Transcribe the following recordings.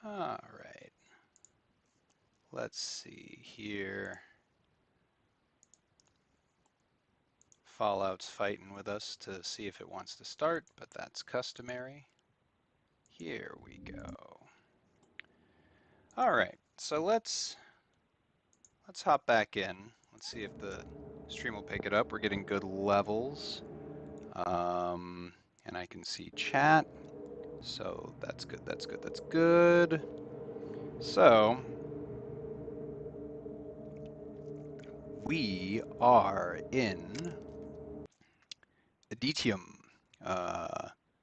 All right. Let's see here. Fallout's fighting with us to see if it wants to start, but that's customary. Here we go. All right, so let's hop back in. Let's see if the stream will pick it up. We're getting good levels, and I can see chat, so that's good. That's good. That's good. So we are in Aditium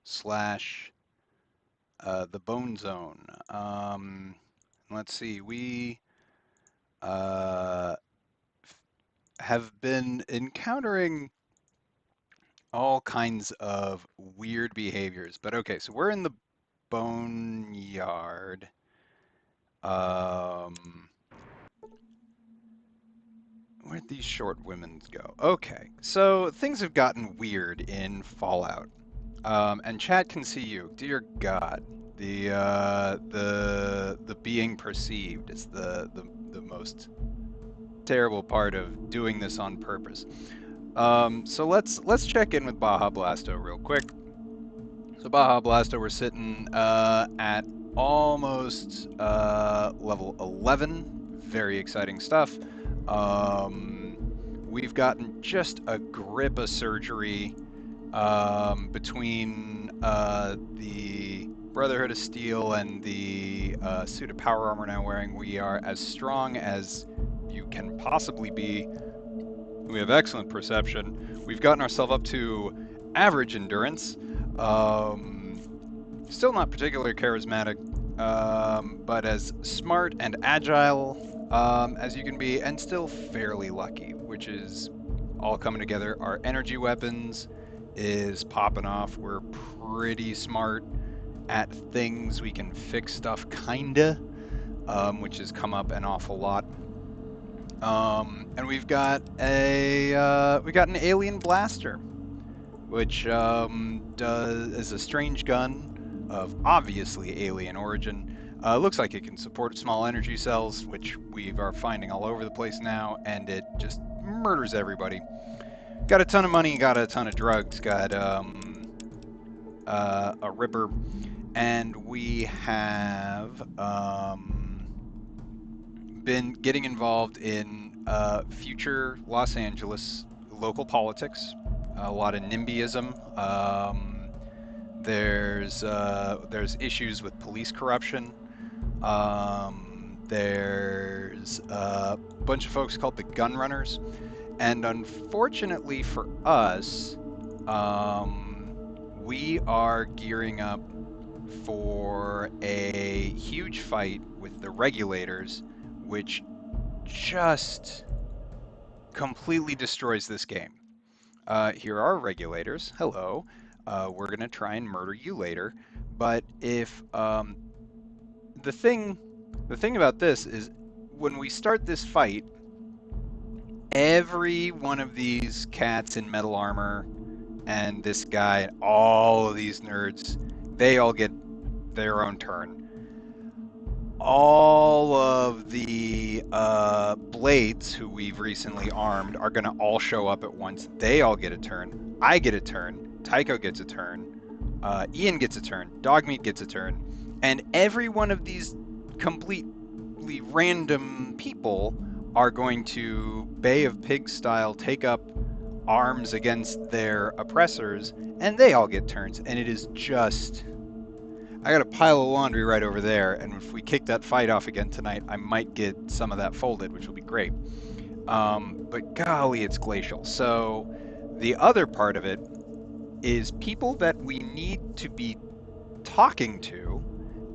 slash the Bone Zone. Let's see, we have been encountering all kinds of weird behaviors. But okay, so we're in the boneyard. Where'd these short women go? Okay, so things have gotten weird in Fallout. And chat can see you. Dear God, the being perceived is the most terrible part of doing this on purpose. So let's check in with Baja Blasto real quick. So Baja Blasto, we're sitting at almost level 11. Very exciting stuff. We've gotten just a grip of surgery between the Brotherhood of Steel and the suit of power armor now wearing. We are as strong as you can possibly be. We have excellent perception. We've gotten ourselves up to average endurance. Still not particularly charismatic, but as smart and agile as you can be, and still fairly lucky, which is all coming together. Our energy weapons is popping off. We're pretty smart at things. We can fix stuff, kinda, which has come up an awful lot. And we've got an alien blaster, which is a strange gun of obviously alien origin. Looks like it can support small energy cells, which we are finding all over the place now, and it just murders everybody. Got a ton of money, got a ton of drugs, got a ripper, and we have been getting involved in future Los Angeles local politics. A lot of NIMBYism. There's issues with police corruption. There's a bunch of folks called the Gun Runners, and unfortunately for us, we are gearing up for a huge fight with the Regulators, which just completely destroys this game. Here are Regulators. Hello. We're gonna try and murder you later. But if the thing about this is, when we start this fight, every one of these cats in metal armor and this guy and all of these nerds, they all get their own turn. All of the blades who we've recently armed are going to all show up at once. They all get a turn. I get a turn. Tycho gets a turn. Ian gets a turn. Dogmeat gets a turn. And every one of these completely random people are going to, Bay of Pigs style, take up arms against their oppressors, and they all get turns. And it is just... I got a pile of laundry right over there, and if we kick that fight off again tonight, I might get some of that folded, which will be great. But golly, it's glacial. So the other part of it is people that we need to be talking to,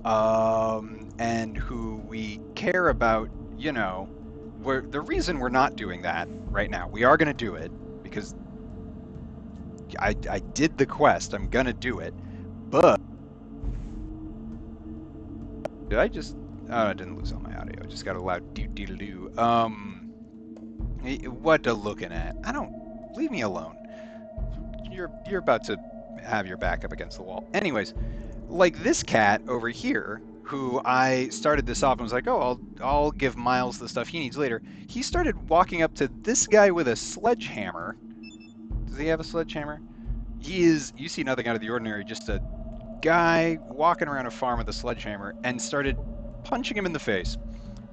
and who we care about, you know. The reason we're not doing that right now, we are going to do it, because I did the quest, I'm going to do it, but... Did I just... Oh, I didn't lose all my audio. I just got a loud doo-doo-doo. What a looking at? I don't. Leave me alone. You're about to have your back up against the wall. Anyways, like this cat over here, who I started this off and was like, oh, I'll give Miles the stuff he needs later. He started walking up to this guy with a sledgehammer. Does he have a sledgehammer? He is. You see nothing out of the ordinary. Just a guy walking around a farm with a sledgehammer, and started punching him in the face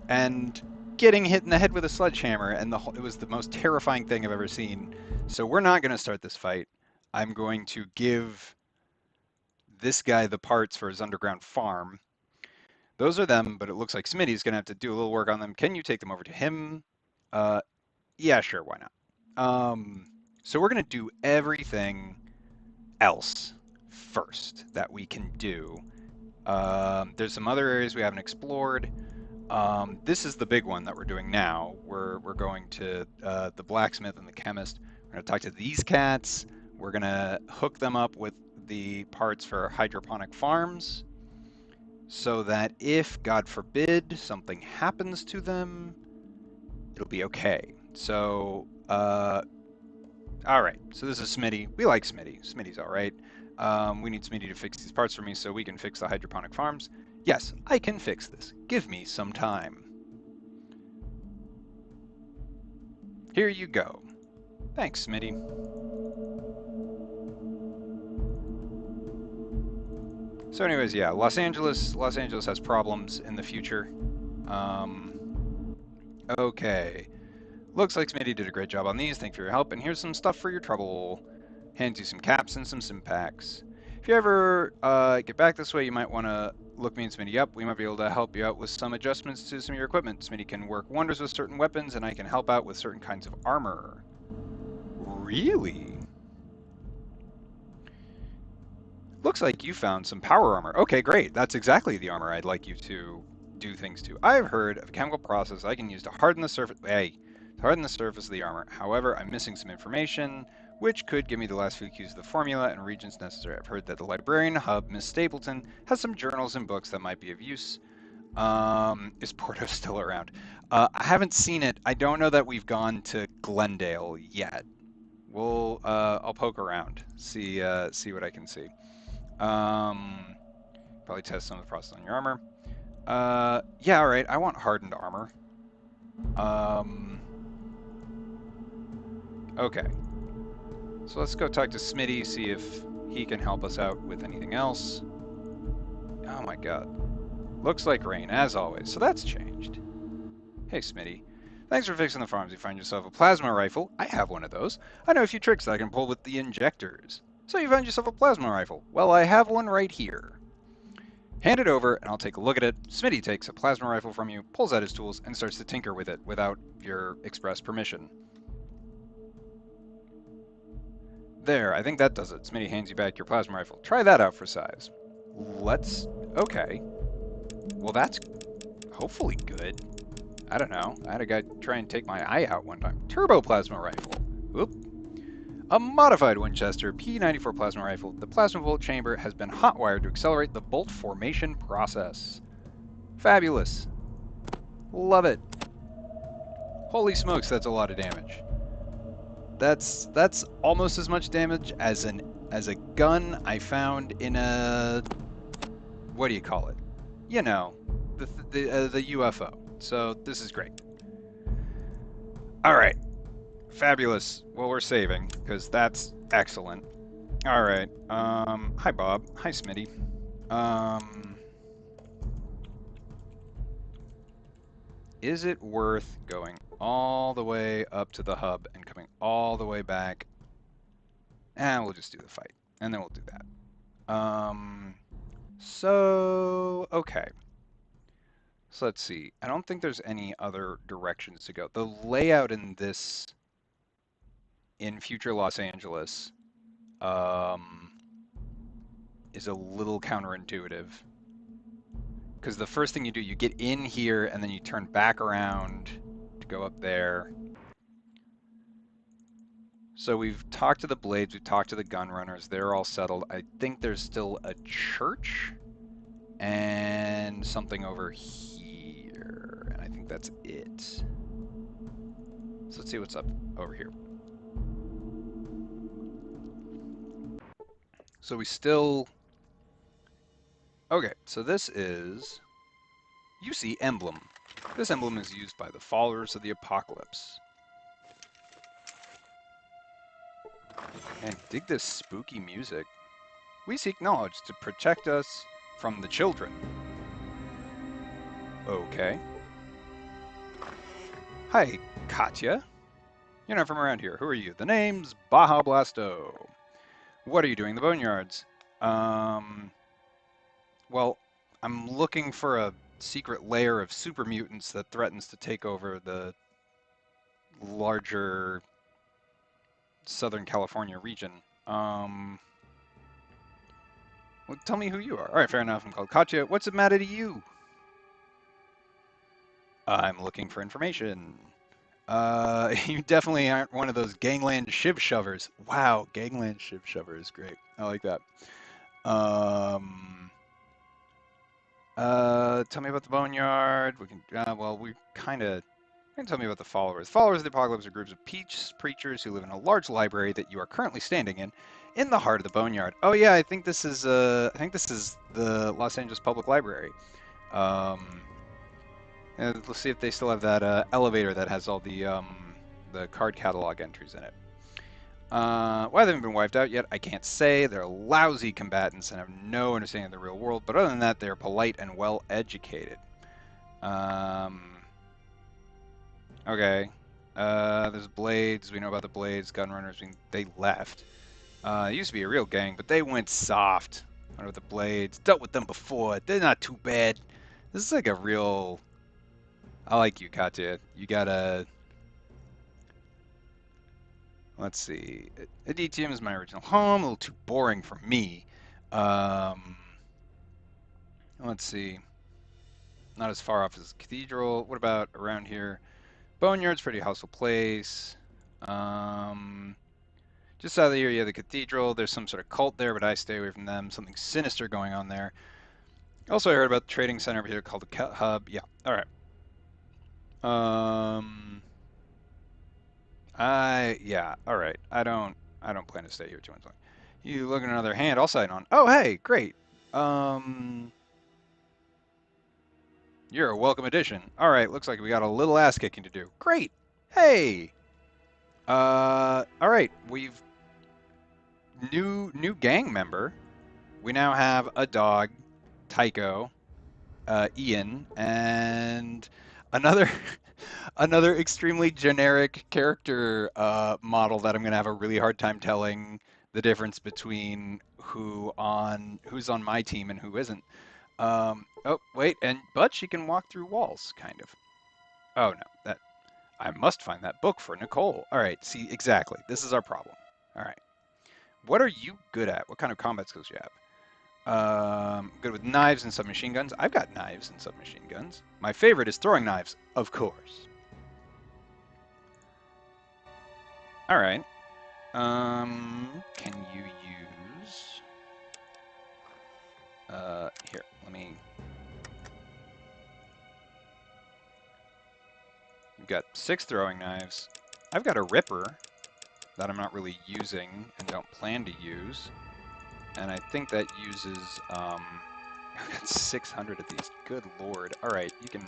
and getting hit in the head with a sledgehammer, and it was the most terrifying thing I've ever seen. So we're not going to start this fight. I'm going to give this guy the parts for his underground farm. Those are them, but it looks like Smitty's going to have to do a little work on them. Can you take them over to him? Uh, yeah, sure, why not? So we're going to do everything else first that we can do. There's some other areas we haven't explored. This is the big one that we're doing now. We're going to the blacksmith and the chemist. We're going to talk to these cats. We're going to hook them up with the parts for hydroponic farms so that if, God forbid, something happens to them, it'll be okay. So, all right. So this is Smitty. We like Smitty. Smitty's all right. We need Smitty to fix these parts for me so we can fix the hydroponic farms. Yes, I can fix this. Give me some time. Here you go. Thanks, Smitty. So anyways, yeah, Los Angeles has problems in the future. Okay. Looks like Smitty did a great job on these. Thank you for your help. And here's some stuff for your trouble. Hands you some caps and some Simpacks. If you ever get back this way, you might want to look me and Smitty up. We might be able to help you out with some adjustments to some of your equipment. Smitty can work wonders with certain weapons, and I can help out with certain kinds of armor. Really? Looks like you found some power armor. Okay, great. That's exactly the armor I'd like you to do things to. I've heard of a chemical process I can use to harden the surface. Hey, to harden the surface of the armor. However, I'm missing some information, which could give me the last few cues of the formula and regions necessary. I've heard that the librarian hub, Miss Stapleton, has some journals and books that might be of use. Is Porto still around? I haven't seen it. I don't know that we've gone to Glendale yet. I'll poke around, see what I can see. Probably test some of the process on your armor. Yeah, all right. I want hardened armor. Okay. So let's go talk to Smitty, see if he can help us out with anything else. Oh my god. Looks like rain, as always. So that's changed. Hey, Smitty. Thanks for fixing the farms. You find yourself a plasma rifle. I have one of those. I know a few tricks that I can pull with the injectors. So you found yourself a plasma rifle. Well, I have one right here. Hand it over, and I'll take a look at it. Smitty takes a plasma rifle from you, pulls out his tools, and starts to tinker with it without your express permission. There, I think that does it. Smitty hands you back your plasma rifle. Try that out for size. Okay. Well, that's hopefully good. I don't know. I had a guy try and take my eye out one time. Turbo plasma rifle. Oop. A modified Winchester P94 plasma rifle. The plasma bolt chamber has been hotwired to accelerate the bolt formation process. Fabulous. Love it. Holy smokes, that's a lot of damage. That's almost as much damage as a gun I found in a, what do you call it? You know, the UFO. So this is great. All right. Fabulous. Well, we're saving, because that's excellent. All right. Hi, Bob. Hi, Smitty. Is it worth going all the way up to the hub and coming all the way back? We'll just do the fight, and then we'll do that. So, okay. So let's see. I don't think there's any other directions to go. The layout in this, in future Los Angeles, is a little counterintuitive. Because the first thing you do, you get in here and then you turn back around to go up there. So we've talked to the Blades, we've talked to the gun runners, they're all settled. I think there's still a church and something over here. And I think that's it. So let's see what's up over here. So we still... Okay, so this is... You see emblem. This emblem is used by the followers of the apocalypse. And dig this spooky music. We seek knowledge to protect us from the children. Okay. Hi, Katya. You're not from around here. Who are you? The name's Baja Blasto. What are you doing in the boneyards? Well, I'm looking for a secret layer of super mutants that threatens to take over the larger Southern California region. Well, tell me who you are. All right, fair enough. I'm called Katya. What's it matter to you? I'm looking for information. You definitely aren't one of those gangland shiv shovers. Wow, gangland shiv shover is great. I like that. Tell me about the boneyard. We can, well, we kind of, you can tell me about the followers. Followers of the apocalypse are groups of peace preachers who live in a large library that you are currently standing in the heart of the boneyard. Oh yeah, I think this is the Los Angeles Public Library. And let's see if they still have that elevator that has all the card catalog entries in it. Why they haven't been wiped out yet, I can't say. They're lousy combatants and have no understanding of the real world, but other than that, they're polite and well-educated. Okay. There's Blades. We know about the Blades. Gunrunners, they left. It used to be a real gang, but they went soft. What about the Blades? Dealt with them before. They're not too bad. This is like a real... I like you, Katya. You gotta... Let's see. Aditium is my original home. A little too boring for me. Let's see. Not as far off as the Cathedral. What about around here? Boneyard's pretty household place. Just out of here, you have the Cathedral. There's some sort of cult there, but I stay away from them. Something sinister going on there. Also, I heard about the trading center over here called the Hub. Yeah. All right. Yeah, all right. I don't plan to stay here too much longer. You look at another hand, I'll sign on. Oh, hey, great. You're a welcome addition. All right, looks like we got a little ass kicking to do. Great. Hey. All right, we've new gang member. We now have a dog, Tycho, Ian, and another another extremely generic character model that I'm gonna have a really hard time telling the difference between who's on my team and who isn't. Oh wait, but she can walk through walls, kind of. Oh no, I must find that book for Nicole. All right, see exactly. This is our problem. All right, what are you good at? What kind of combat skills do you have? Good with knives and submachine guns. I've got knives and submachine guns. My favorite is throwing knives, of course. All right. Can you use... here, let me... You've got 6 throwing knives. I've got a ripper that I'm not really using and don't plan to use. And I think that uses, I've got 600 of these. Good lord. All right, you can...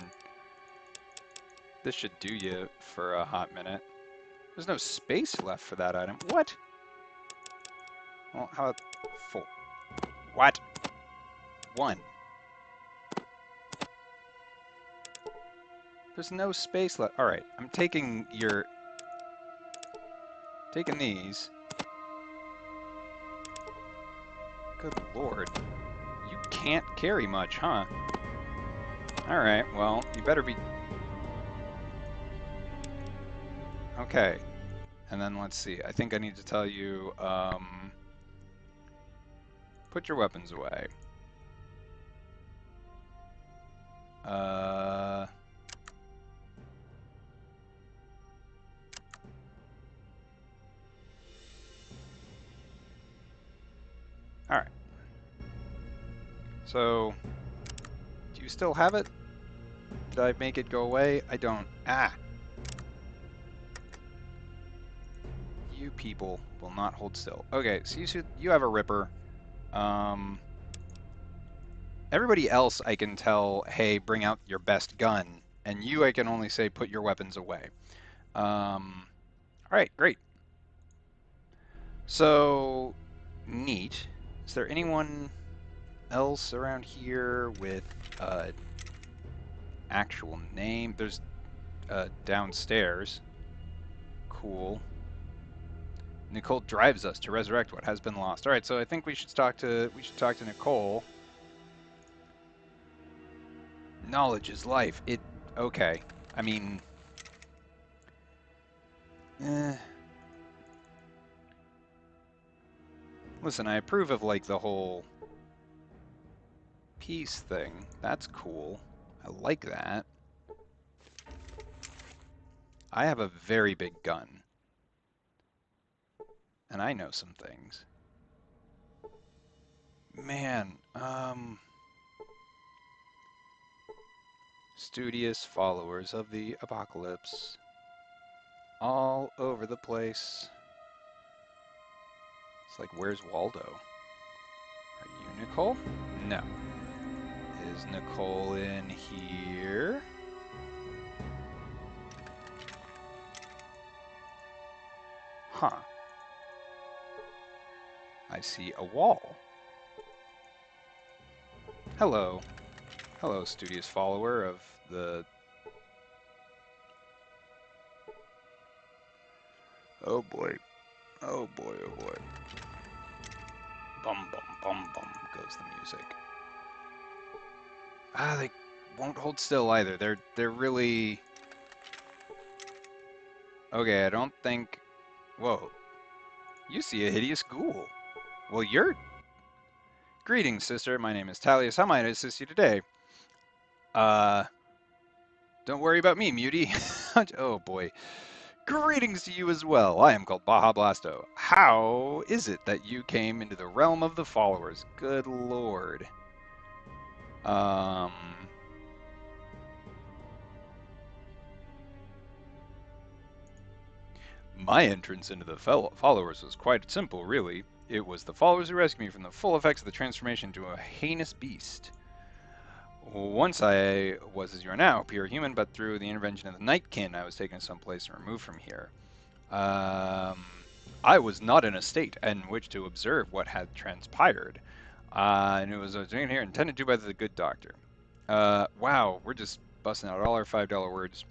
This should do you for a hot minute. There's no space left for that item. What? Well, how about 4? What? 1. There's no space left. All right, I'm taking these. Good lord. You can't carry much, huh? All right, well, you better be... Okay. And then let's see. I think I need to tell you, put your weapons away. All right. So, do you still have it? Did I make it go away? I don't. Ah. You people will not hold still. Okay, so you have a Ripper. Everybody else I can tell, hey, bring out your best gun. And you I can only say put your weapons away. All right, great. So, neat. Is there anyone else around here with actual name? There's downstairs. Cool. Nicole drives us to resurrect what has been lost. All right, so I think we should talk to Nicole. Knowledge is life. Okay. I mean, listen, I approve of like the whole peace thing. That's cool. I like that. I have a very big gun. And I know some things. Man, studious followers of the apocalypse. All over the place. It's like, where's Waldo? Are you Nicole? No. Is Nicole in here? Huh. I see a wall. Hello. Hello, studious follower of the... Oh boy. Oh boy, oh boy. Bum bum bum bum goes the music. Ah, they won't hold still either. They're really... Okay, I don't think... Whoa. You see a hideous ghoul. Well, you're... Greetings, sister. My name is Talius. How might I assist you today? Don't worry about me, Mutie. Oh boy. Greetings to you as well. I am called Baja Blasto. How is it that you came into the realm of the followers? Good lord. My entrance into the followers was quite simple, really. It was the followers who rescued me from the full effects of the transformation into a heinous beast. Once I was as you are now, pure human, but through the intervention of the Nightkin, I was taken someplace and removed from here. I was not in a state in which to observe what had transpired, and it was doing here intended to by the good doctor. Wow, we're just busting out all our $5 words.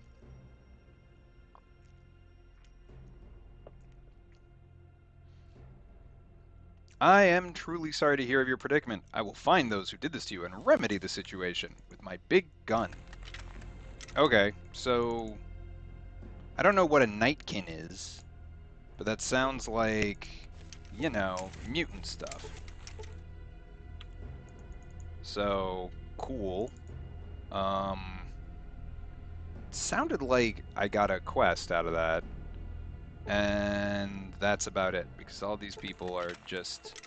I am truly sorry to hear of your predicament. I will find those who did this to you and remedy the situation with my big gun. Okay, so I don't know what a Nightkin is, but that sounds like, you know, mutant stuff. So, cool. Sounded like I got a quest out of that. And that's about it, because all these people are just...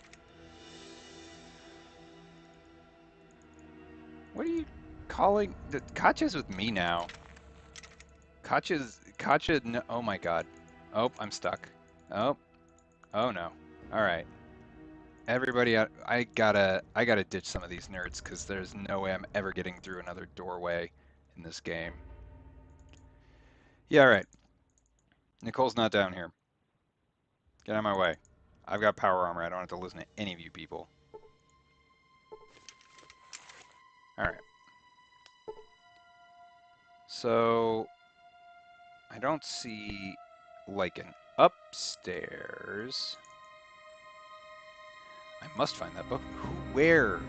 What are you calling? Katya's with me now. Katya, no, oh my god. Oh, I'm stuck. Oh, oh no. Alright. Everybody, I gotta ditch some of these nerds, because there's no way I'm ever getting through another doorway in this game. Yeah, alright. Nicole's not down here. Get out of my way. I've got power armor. I don't have to listen to any of you people. Alright. So, I don't see, like, an upstairs. I must find that book. Where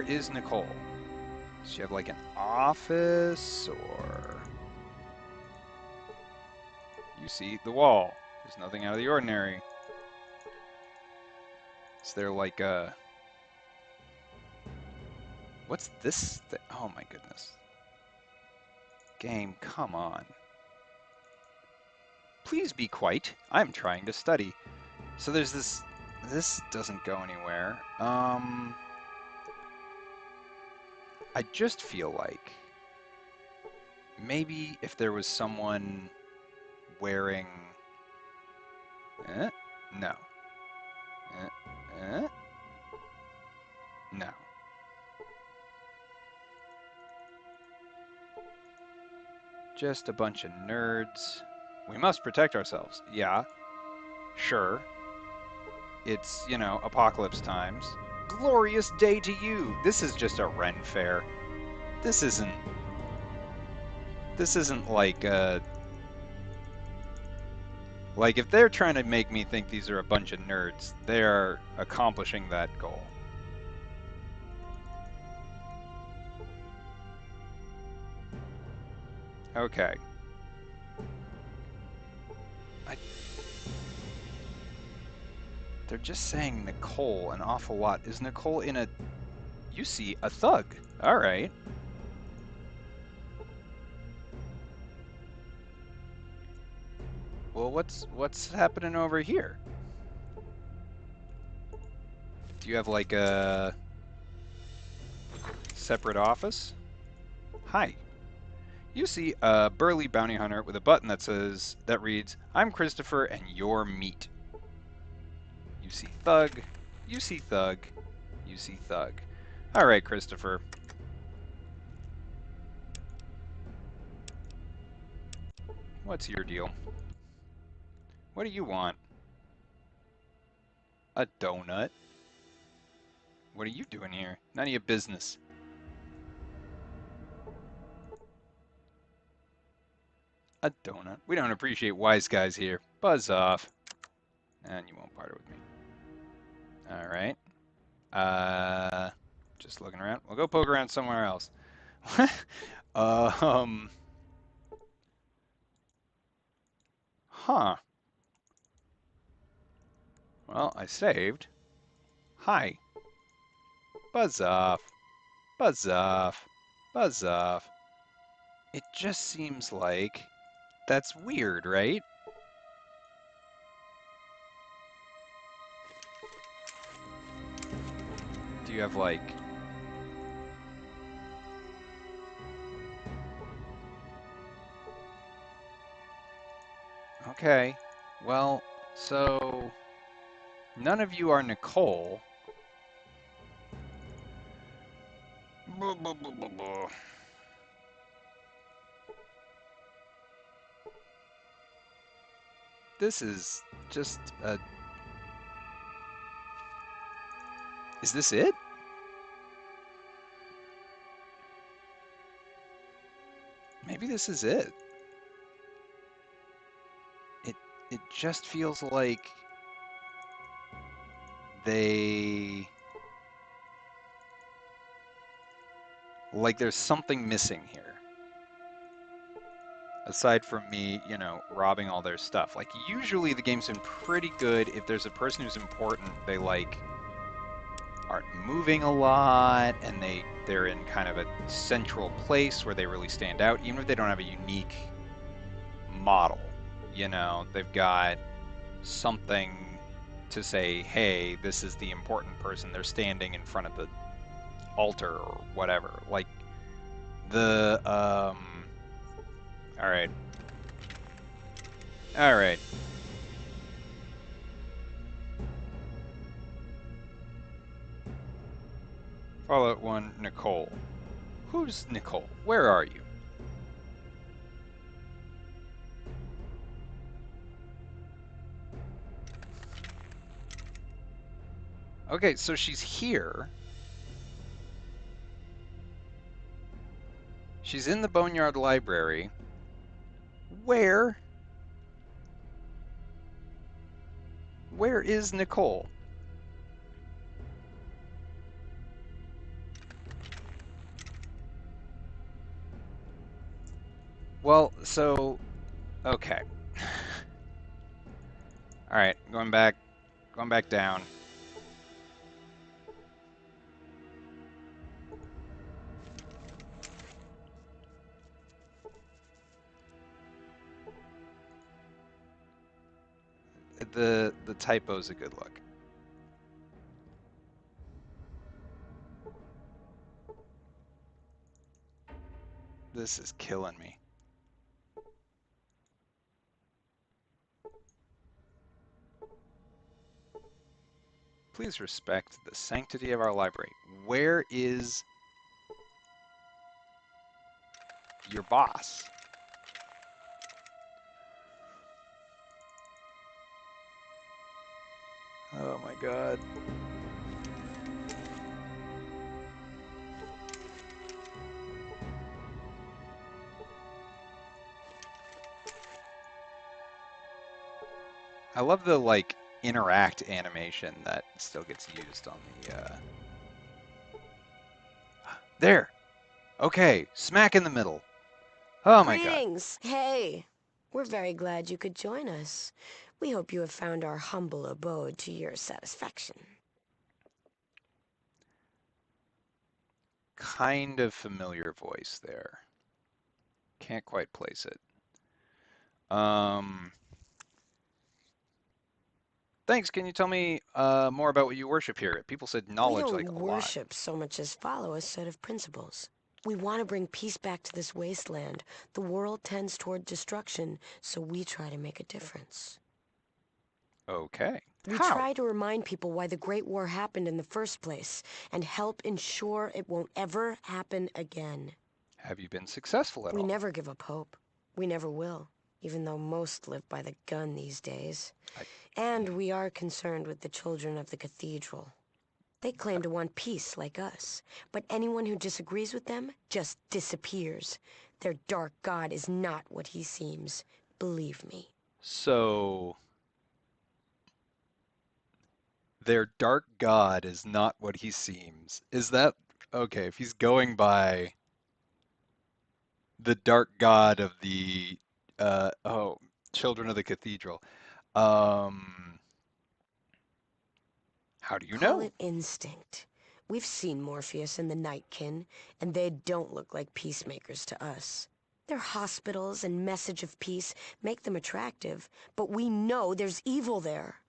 is Nicole? Does she have, like, an office, or... You see the wall. There's nothing out of the ordinary. Is there, like, a... What's this thing? Oh, my goodness. Game, come on. Please be quiet. I'm trying to study. So there's this... This doesn't go anywhere. I just feel like maybe if there was someone wearing... No. Uh, no. Just a bunch of nerds. We must protect ourselves. Yeah, sure. It's, you know, apocalypse times. Glorious day to you. This is just a Ren fair. This isn't like if they're trying to make me think these are a bunch of nerds, they are accomplishing that goal. Okay. They're just saying Nicole an awful lot. Is Nicole in a... You see, a thug. All right. Well, what's happening over here? Do you have like a separate office? Hi. You see a burly bounty hunter with a button that reads, "I'm Christopher and you're meat." You see thug. You see thug. You see thug. All right, Christopher. What's your deal? What do you want? A donut? What are you doing here? None of your business. A donut? We don't appreciate wise guys here. Buzz off. And you won't party with me. All right. Just looking around. We'll go poke around somewhere else. um. Huh. Well, I saved. Hi. Buzz off. Buzz off. Buzz off. It just seems like that's weird, right? Do you have like... Okay. Well, so none of you are Nicole. This is just a... Is this it? Maybe this is it. It just feels like they... Like there's something missing here. Aside from me, you know, robbing all their stuff. Like, usually the game's been pretty good. If there's a person who's important, they, like, aren't moving a lot, and they're in kind of a central place where they really stand out, even if they don't have a unique model. You know, they've got something to say, hey, this is the important person. They're standing in front of the altar or whatever. Like, all right. All right. Fallout 1, Nicole. Who's Nicole? Where are you? Okay, so she's here. She's in the Boneyard Library. Where? Where is Nicole? Well, so... Okay. Alright, going back down. The typo's a good look. This is killing me. Please respect the sanctity of our library. Where is your boss? Oh my god. I love the like interact animation that still gets used on the There. Okay, smack in the middle. Oh my god. Greetings! Hey! We're very glad you could join us. We hope you have found our humble abode to your satisfaction. Kind of familiar voice there. Can't quite place it. Thanks. Can you tell me more about what you worship here? People said We knowledge like don't a lot. worship so much as follow a set of principles. We want to bring peace back to this wasteland. The world tends toward destruction, so we try to make a difference. Okay. We How? try to remind people why the Great War happened in the first place, and help ensure it won't ever happen again. Have you been successful at We all? never give up hope. We never will, even though most live by the gun these days. I, And we are concerned with the children of the cathedral. They claim to want peace like us, but anyone who disagrees with them just disappears. Their dark god is not what he seems. Believe me. so their dark god is not what he seems. Is that okay? If he's going by the dark god of the oh, children of the cathedral, um, how do you Call know? it instinct. We've seen Morpheus and the Nightkin, and they don't look like peacemakers to us. Their hospitals and message of peace make them attractive, but we know there's evil there.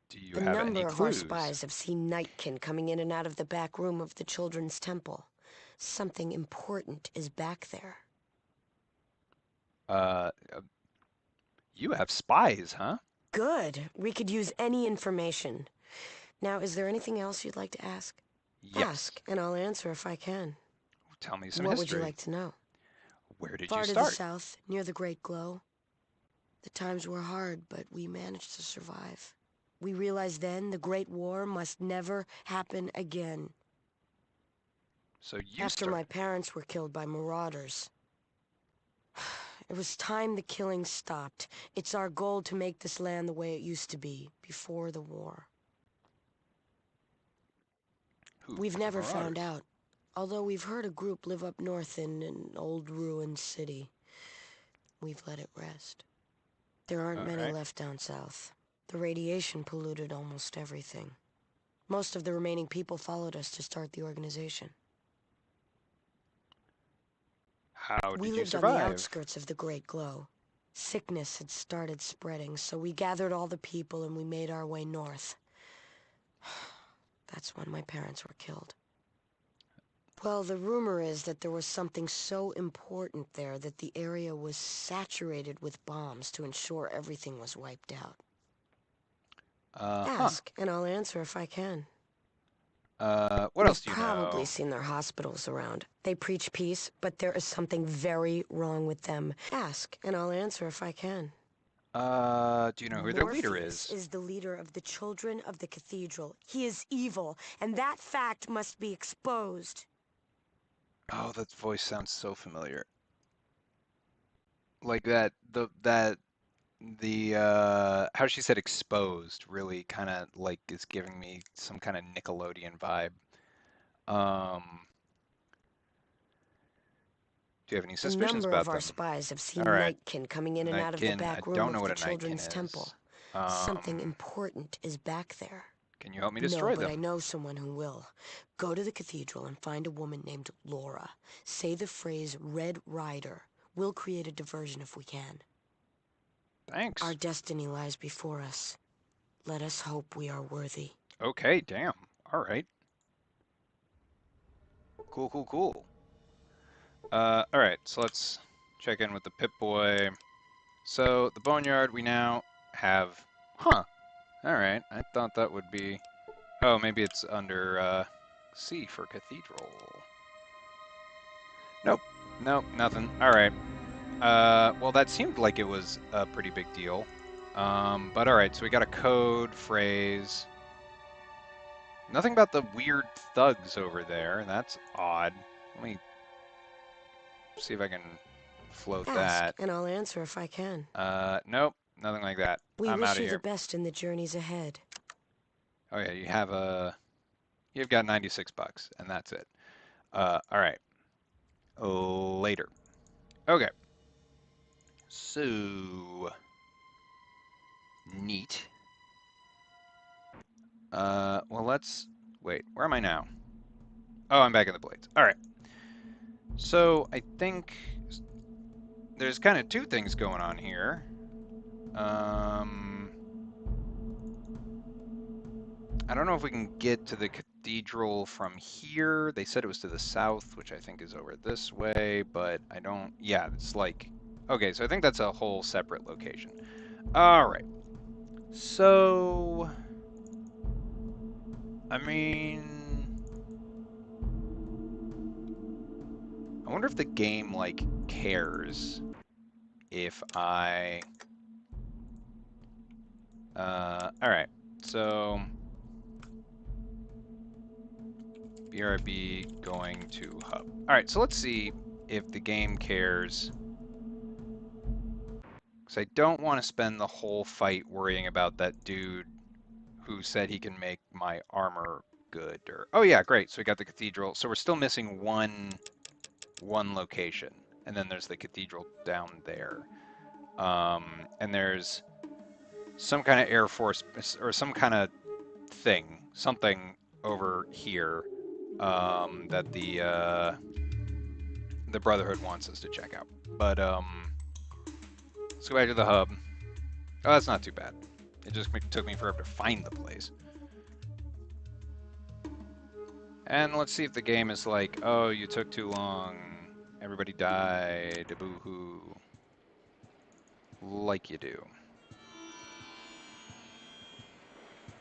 Do you A have any number of our clues? spies have seen Nightkin coming in and out of the back room of the Children's Temple. Something important is back there. Uh, you have spies, huh? Good. We could use any information. Now, is there anything else you'd like to ask? Yes. Ask, and I'll answer if I can. Tell me some What would you history. like to know? Where did you Far to the start? south, near the Great Glow. The times were hard, but we managed to survive. We realized then the Great War must never happen again. So you After my started. parents were killed by marauders. It was time the killing stopped. It's our goal to make this land the way it used to be, before the war. Who? We've The never found Marauders. out. Although we've heard a group live up north in an old ruined city. We've let it rest. There aren't All many right. left down south. The radiation polluted almost everything. Most of the remaining people followed us to start the organization. How We did you lived on the survive? outskirts of the Great Glow. Sickness had started spreading, so we gathered all the people and we made our way north. That's when my parents were killed. Well, the rumor is that there was something so important there that the area was saturated with bombs to ensure everything was wiped out. Huh. Ask, and I'll answer if I can. What else You've do you probably know? seen their hospitals around. They preach peace, but there is something very wrong with them. Ask, and I'll answer if I can. Do you know who their leader Morpheus is? is the leader of the children of the cathedral. He is evil, and that fact must be exposed. Oh, that voice sounds so familiar. Like that, the how she said exposed really kind of like is giving me some kind of Nickelodeon vibe. Um, do you have any A suspicions number of about our them? spies have All seen right, Nightkin coming in and out of the Nightkin. I back room don't know of what the a Nightkin Children's is. Temple. Something Um, important is back there. can you help me No, destroy but I them? know someone who will. Go to the cathedral and find a woman named Laura. Say the phrase Red Rider. We'll create a diversion if we can. Our Thanks. destiny lies before us. Let us hope we are worthy. Okay, damn. All right. Cool, cool, cool. All right, so let's check in with the Pip-Boy. So the boneyard we now have. Huh. All right. I thought that would be. Oh, maybe it's under C for cathedral. Nope. Nope. Nothing. All right. Well, that seemed like it was a pretty big deal. But all right. So we got a code phrase. Nothing about the weird thugs over there. That's odd. Let me see if I can float Ask, that. and I'll answer if I can. Nope. Nothing like that. We I'm out wish of you the here. best in the journeys ahead. Oh yeah, you've got 96 bucks, and that's it. All right. Later. Okay. So neat. Well, let's wait. Where am I now? Oh, I'm back in the blades. All right. So I think there's kind of two things going on here. I don't know if we can get to the cathedral from here. They said it was to the south, which I think is over this way, but I don't. Yeah, it's like. Okay, so I think that's a whole separate location. All right. So, I mean, I wonder if the game like cares if I. All right. So, BRB going to hub. All right. So let's see if the game cares. Because I don't want to spend the whole fight worrying about that dude who said he can make my armor good. Or oh yeah, great. So we got the cathedral. So we're still missing one location, and then there's the cathedral down there. And there's some kind of Air Force or some kind of something over here that the Brotherhood wants us to check out. But let's go back to the hub. Oh, that's not too bad. It just took me forever to find the place. And let's see if the game is like, oh, you took too long. Everybody died. Boo-hoo. Like you do.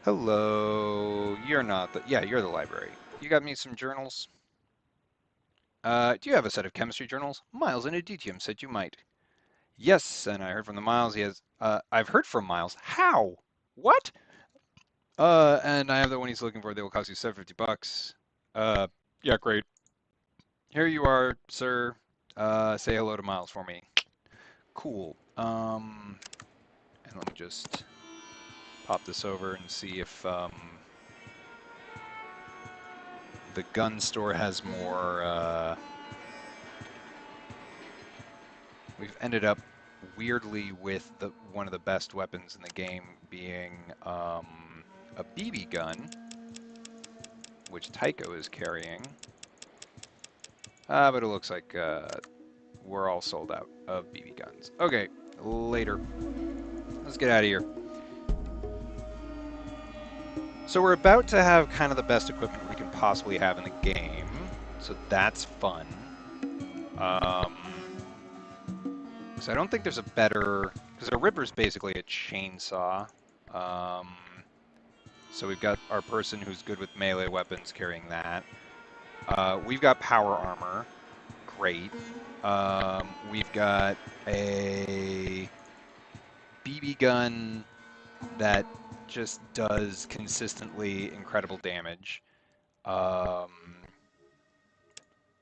Hello. You're not the... Yeah, you're the library. You got me some journals? Do you have a set of chemistry journals? Miles in Aditium said you might. Yes, and I heard from the Miles he has... I've heard from Miles. How? What? And I have the one he's looking for. They will cost you $750. Yeah, great. Here you are, sir. Say hello to Miles for me. Cool. And let me just pop this over and see if the gun store has more. We've ended up weirdly with one of the best weapons in the game being a BB gun, which Tycho is carrying. But it looks like we're all sold out of BB guns. Okay, later. Let's get out of here. So we're about to have kind of the best equipment we can possibly have in the game. So that's fun. Because I don't think there's a better... Because a Ripper's basically a chainsaw. So we've got our person who's good with melee weapons carrying that. We've got power armor. Great. We've got a BB gun that just does consistently incredible damage.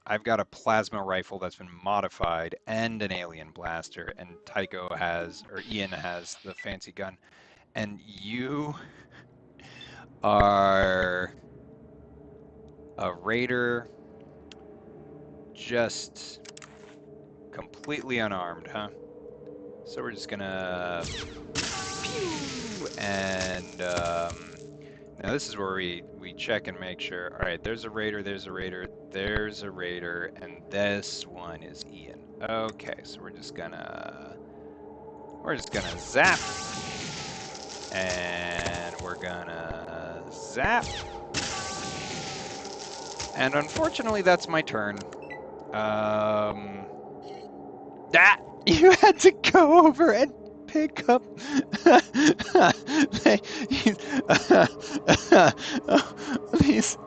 I've got a plasma rifle that's been modified and an alien blaster, and Tycho has, or Ian has, the fancy gun. And you are a raider, just completely unarmed, huh? So we're just gonna pew, and now this is where we check and make sure. All right, there's a raider, there's a raider, there's a raider, and this one is Ian. Okay, so we're just gonna zap, and we're gonna zap, and unfortunately that's my turn. You had to go over and pick up these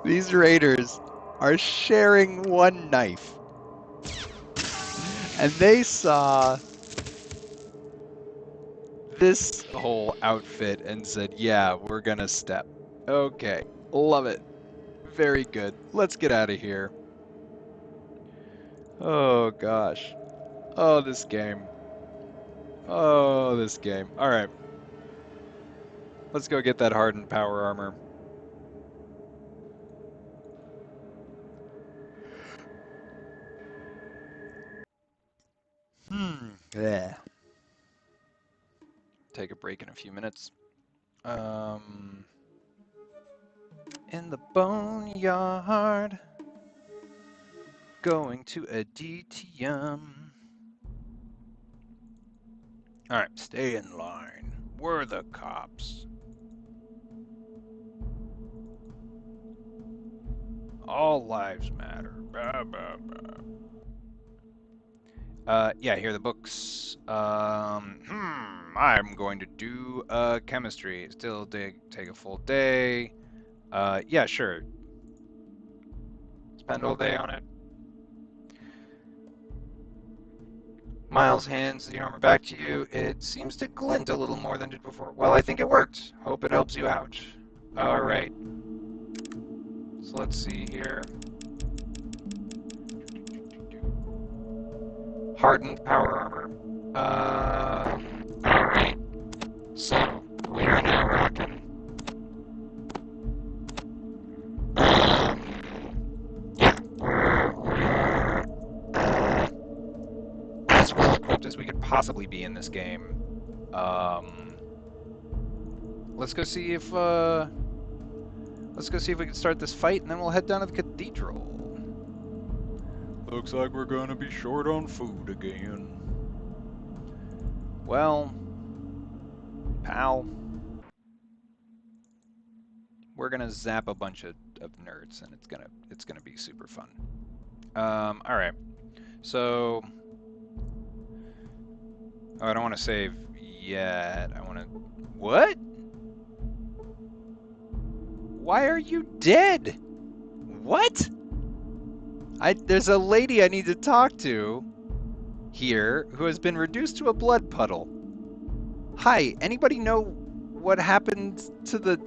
these raiders are sharing one knife, and they saw this whole outfit and said, yeah, we're gonna step. Okay, love it. Very good. Let's get out of here. Oh gosh. Oh, this game. Oh, this game. All right. Let's go get that hardened power armor. Yeah. Take a break in a few minutes. In the boneyard. Going to a DTM. All right, stay in line. We're the cops. All lives matter. Bah, bah, bah. Yeah, here are the books. I'm going to do chemistry. Still take a full day. Yeah, sure. Spend all day on it. Miles hands the armor back to you. It seems to glint a little more than it did before. Well, I think it worked. Hope it helps you out. All right. So let's see here. Hardened power armor. Alright. So, we are now rocking. Yeah, we're as well equipped as we could possibly be in this game. Let's go see if we can start this fight, and then we'll head down to the cathedral. Looks like we're gonna be short on food again. Well, pal, we're gonna zap a bunch of nerds, and it's gonna be super fun. All right. So, oh, I don't want to save yet. I want to. What? Why are you dead? What? There's a lady I need to talk to here who has been reduced to a blood puddle. Hi, anybody know what happened to the...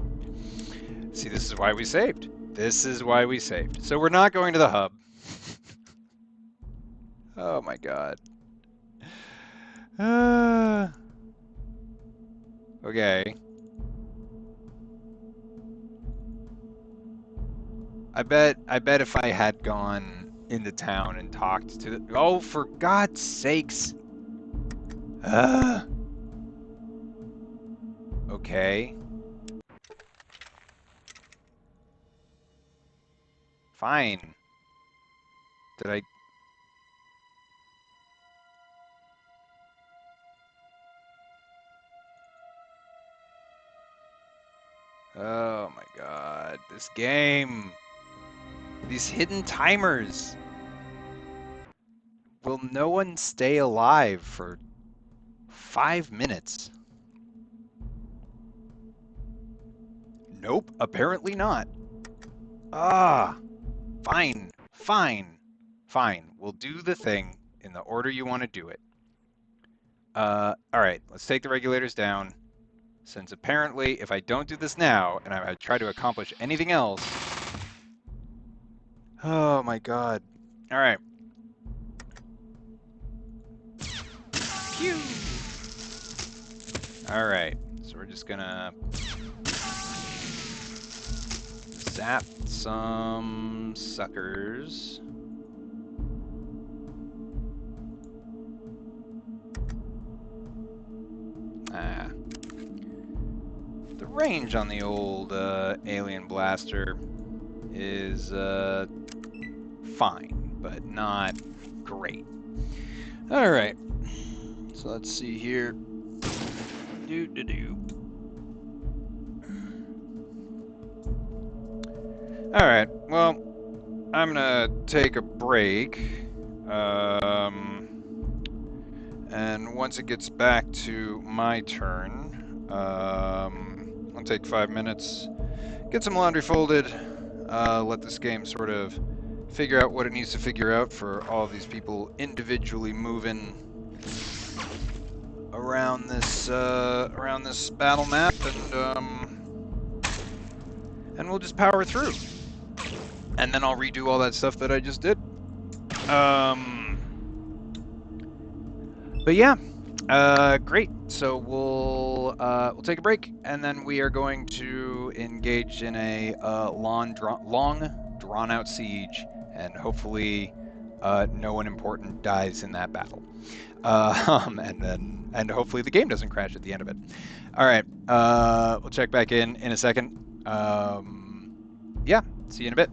See, this is why we saved. This is why we saved. So we're not going to the hub. Oh my god. Okay. I bet if I had gone into town and talked to the... Oh, for God's sakes. Okay. Fine. Did I... Oh my god. This game. These hidden timers. Will no one stay alive for 5 minutes? Nope, apparently not. Ah, fine, fine, fine. We'll do the thing in the order you want to do it. All right, let's take the regulators down. Since apparently, if I don't do this now, and I try to accomplish anything else... Oh my god. All right. Pew! All right, so we're just gonna zap some suckers. Ah. The range on the old alien blaster is fine, but not great. All right, so let's see here. All right, well, I'm gonna take a break. And once it gets back to my turn, I'll take 5 minutes, get some laundry folded, let this game sort of figure out what it needs to figure out for all of these people individually moving around this battle map, and we'll just power through. And then I'll redo all that stuff that I just did. But yeah, great. So we'll take a break, and then we are going to engage in a long drawn out siege, and hopefully no one important dies in that battle. And hopefully the game doesn't crash at the end of it. All right, we'll check back in a second. Yeah, see you in a bit.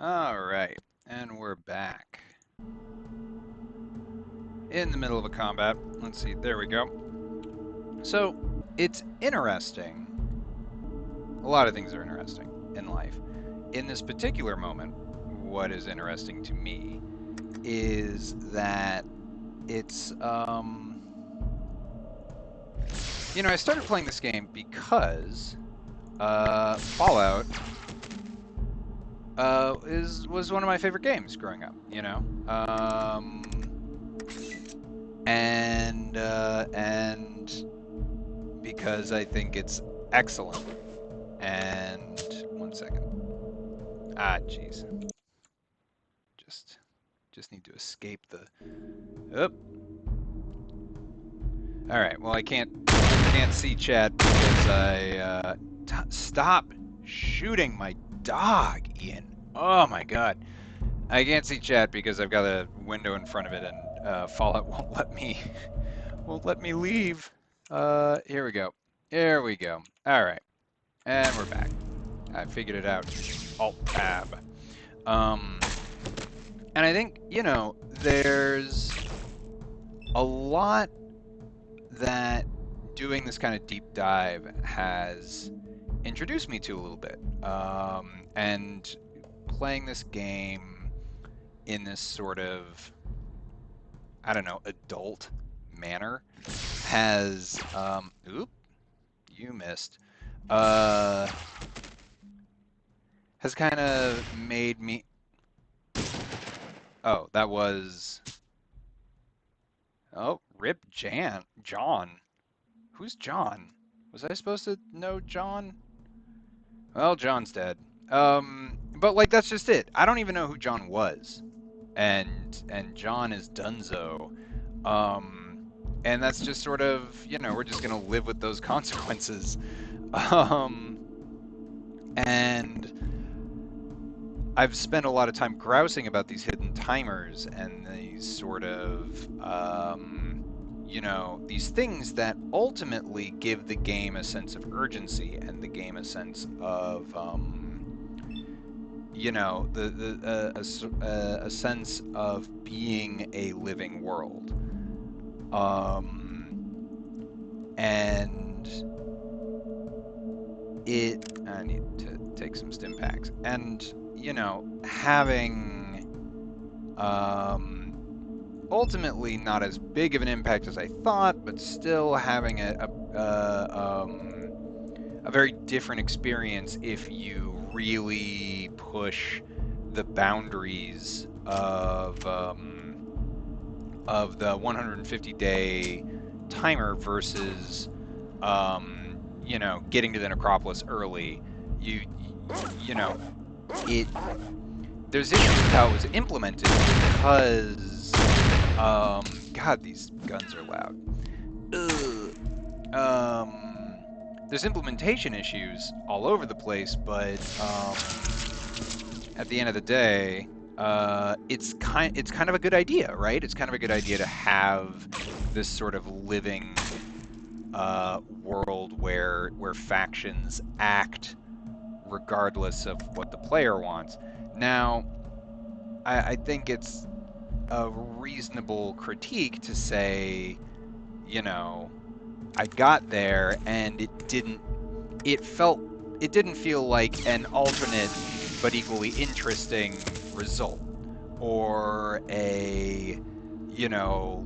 All right, and we're back. In the middle of a combat. Let's see, there we go. So, it's interesting. A lot of things are interesting in life. In this particular moment, what is interesting to me is that it's, I started playing this game because Fallout was one of my favorite games growing up, and because I think it's excellent. And one second. Ah, jeez. Just need to escape the. Oop. All right. Well, I can't see chat because I stop shooting my dog, Ian. Oh my God. I can't see chat because I've got a window in front of it, and Fallout won't let me leave. Here we go. There we go. All right, and we're back. I figured it out. Alt tab. And I think there's a lot that doing this kind of deep dive has introduced me to a little bit, and playing this game in this sort of, I don't know, adult manner has, oop, you missed, has kind of made me, oh, that was, oh, rip John. Who's John? Was I supposed to know John? Well, John's dead. But like that's just it. I don't even know who John was, and John is Dunzo. And that's just sort of, we're just gonna live with those consequences. And I've spent a lot of time grousing about these hidden timers and these sort of, these things that ultimately give the game a sense of urgency and the game a sense of, a sense of being a living world. And I need to take some stim packs. And, having, ultimately not as big of an impact as I thought, but still having a very different experience if you really push the boundaries of the 150-day timer versus getting to the necropolis early. There's issues with how it was implemented because God, these guns are loud. There's implementation issues all over the place, but at the end of the day, it's kind of a good idea, right? It's kind of a good idea to have this sort of living world where factions act regardless of what the player wants. Now, I think it's a reasonable critique to say, I got there and it didn't feel like an alternate but equally interesting result, or a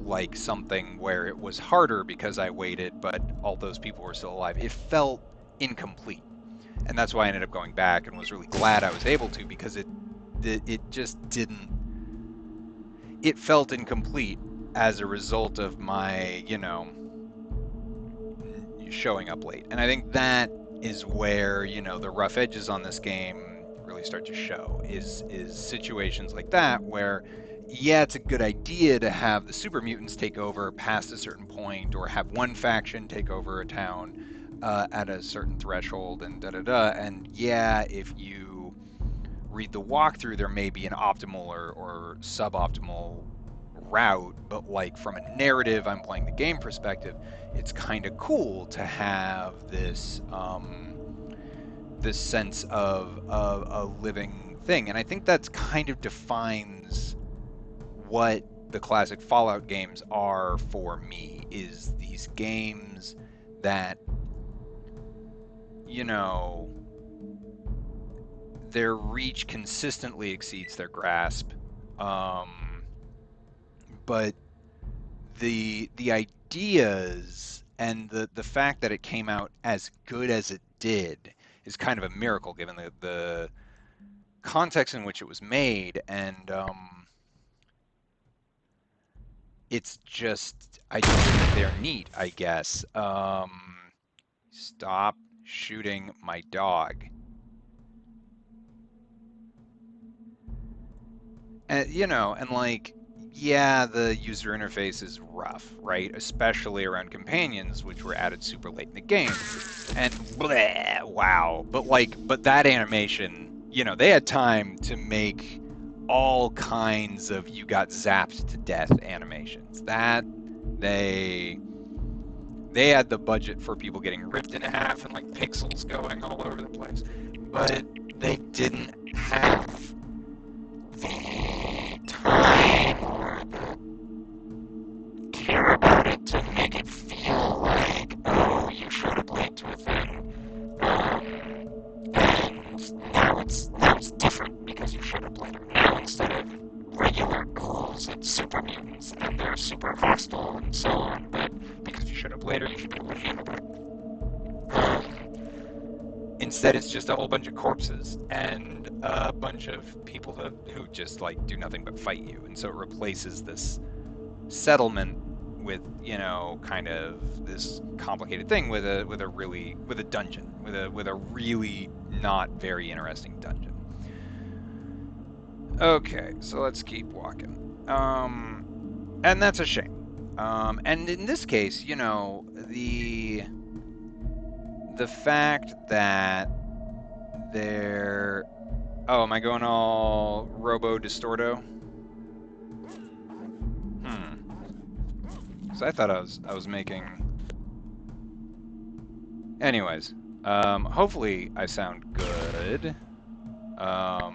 like something where it was harder because I waited but all those people were still alive. It felt incomplete, and that's why I ended up going back and was really glad I was able to, because it just didn't, it felt incomplete as a result of my showing up late. And I think that is where the rough edges on this game really start to show, is situations like that where, yeah, it's a good idea to have the super mutants take over past a certain point, or have one faction take over a town at a certain threshold, and and yeah, if you read the walkthrough, there may be an optimal or suboptimal route, but like from a narrative, I'm playing the game perspective, it's kind of cool to have this this sense of a living thing, and I think that's kind of defines what the classic Fallout games are for me, is these games that, you know, their reach consistently exceeds their grasp, but the ideas and the fact that it came out as good as it did is kind of a miracle given the context in which it was made, and it's just, I think they're neat, I guess. Stop shooting my dog. And, you know, and like, yeah, the user interface is rough, right? Especially around companions, which were added super late in the game. And bleh, wow. But that animation, you know, they had time to make all kinds of you got zapped to death animations. That they had the budget for people getting ripped in half and like pixels going all over the place. But they didn't have the time or the care about it to make it feel like, oh, you showed a blade to a thing. And now it's different because you showed a blade now instead of regular ghouls and super mutants and they're super hostile and so on. But because if you showed up later, you should be able to handle it. Instead, it's just a whole bunch of corpses and a bunch of people who just like do nothing but fight you, and so it replaces this settlement with, you know, kind of this complicated thing with a dungeon with a really not very interesting dungeon. Okay, so let's keep walking. And that's a shame. And in this case, you know, the fact that they're... Oh, am I going all robo-distorto? So I thought I was making... Anyways, hopefully I sound good. Oh,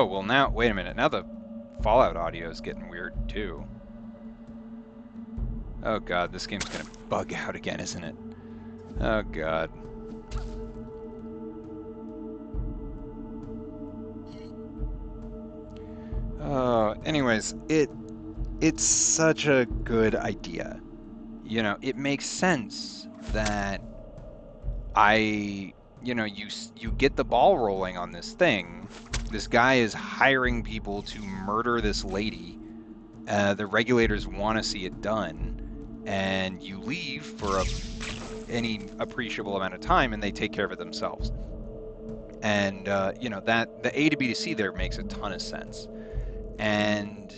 well now, wait a minute, now the Fallout audio is getting weird too. Oh god, this game's gonna bug out again, isn't it? Oh god. Anyways, it's such a good idea. You know, it makes sense that you know, you get the ball rolling on this thing. This guy is hiring people to murder this lady. The regulators want to see it done, and you leave for any appreciable amount of time, and they take care of it themselves. And you know, that the A to B to C there makes a ton of sense. And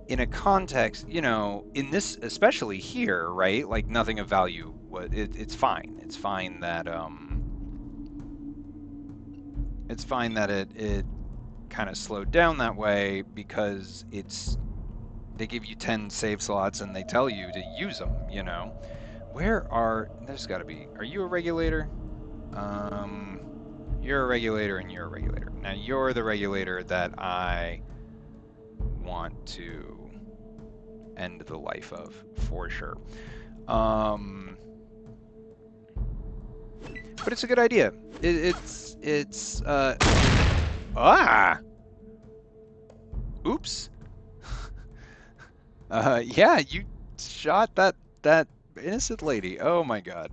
in a context, you know, in this, especially here, right? Like nothing of value. It's fine. It's fine that it kind of slowed down that way because they give you 10 save slots and they tell you to use them. You know, there's got to be. Are you a regulator? You're a regulator and you're a regulator. Now you're the regulator that I want to end the life of, for sure. But it's a good idea. It's oops. Yeah, you shot that innocent lady. Oh my god.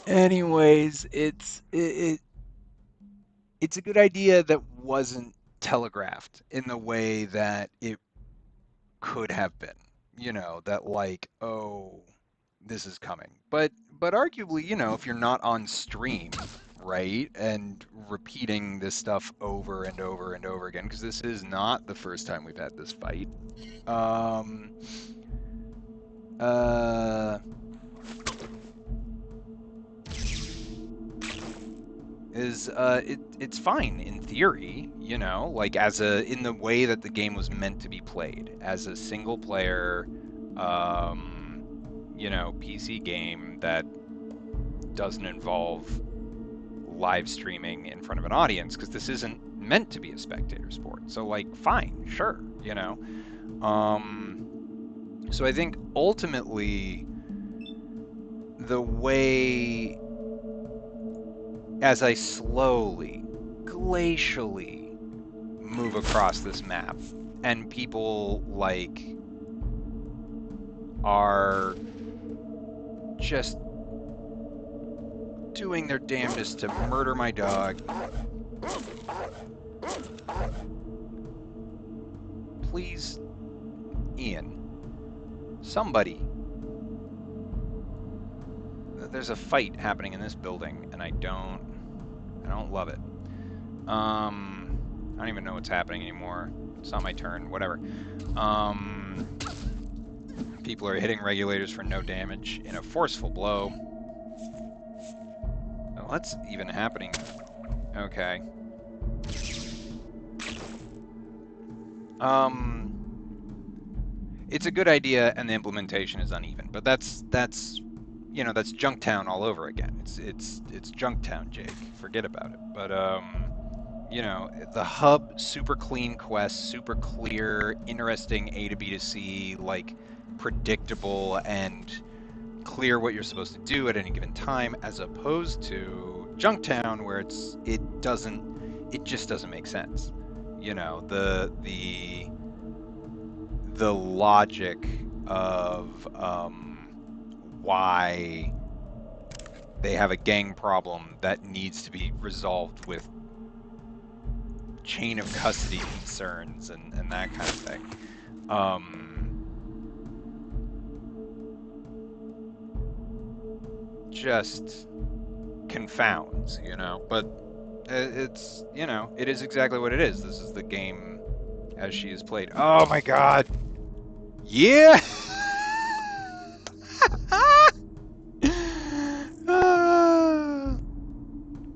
Anyways, it's a good idea that wasn't telegraphed in the way that it could have been. You know, that like, oh, this is coming. But arguably, you know, if you're not on stream, right, and repeating this stuff over and over and over again, because this is not the first time we've had this fight. It's fine in theory, you know, like in the way that the game was meant to be played, as a single player, you know, PC game that doesn't involve live streaming in front of an audience, because this isn't meant to be a spectator sport. So, like, fine, sure, you know. So I think ultimately the way, as I slowly, glacially move across this map, and people, like, are just doing their damnedest to murder my dog. Please, Ian, somebody. There's a fight happening in this building, and I don't love it. I don't even know what's happening anymore. It's not my turn. Whatever. People are hitting regulators for no damage in a forceful blow. Oh, what's even happening? Okay. It's a good idea, and the implementation is uneven. But that's you know, that's Junktown all over again. It's Junktown, Jake. Forget about it. But you know, the hub, super clean quest, super clear, interesting A to B to C, like predictable and clear what you're supposed to do at any given time, as opposed to Junktown, where it just doesn't make sense. You know, the logic of why they have a gang problem that needs to be resolved with chain of custody concerns and that kind of thing. Just confounds, you know, but it's, you know, it is exactly what it is. This is the game as she is played. Oh my god! Yeah!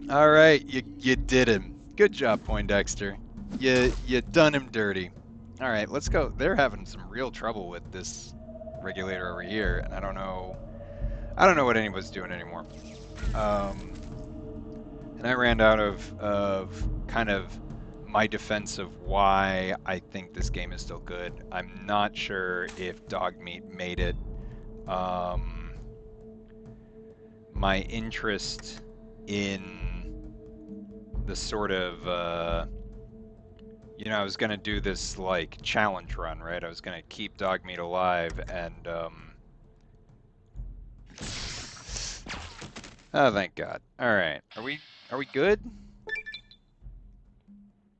All right, you did him. Good job, Poindexter. You done him dirty. All right, let's go. They're having some real trouble with this regulator over here, and I don't know what anybody's doing anymore. And I ran out of kind of my defense of why I think this game is still good. I'm not sure if Dogmeat made it. My interest in the sort of, you know, I was gonna do this like challenge run, right? I was gonna keep Dogmeat alive, and oh, thank God. All right, are we good?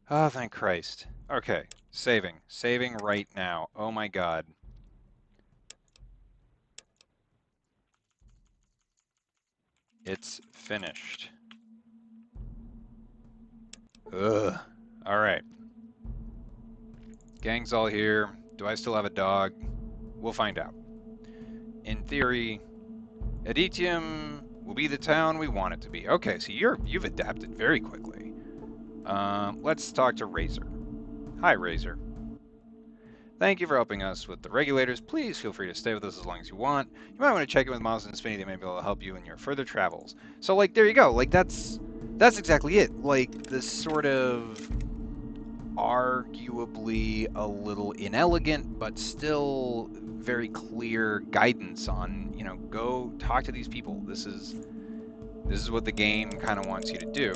Oh, thank Christ. Okay, saving right now. Oh my God. It's finished. Ugh. All right. Gang's all here. Do I still have a dog? We'll find out. In theory, Aditium will be the town we want it to be. Okay, so you've adapted very quickly. Let's talk to Razor. Hi, Razor. Thank you for helping us with the regulators. Please feel free to stay with us as long as you want. You might want to check in with Miles and Spinny. They may be able to help you in your further travels. So, like, there you go. Like, that's exactly it. Like, this sort of arguably a little inelegant, but still very clear guidance on, you know, go talk to these people. This is what the game kind of wants you to do.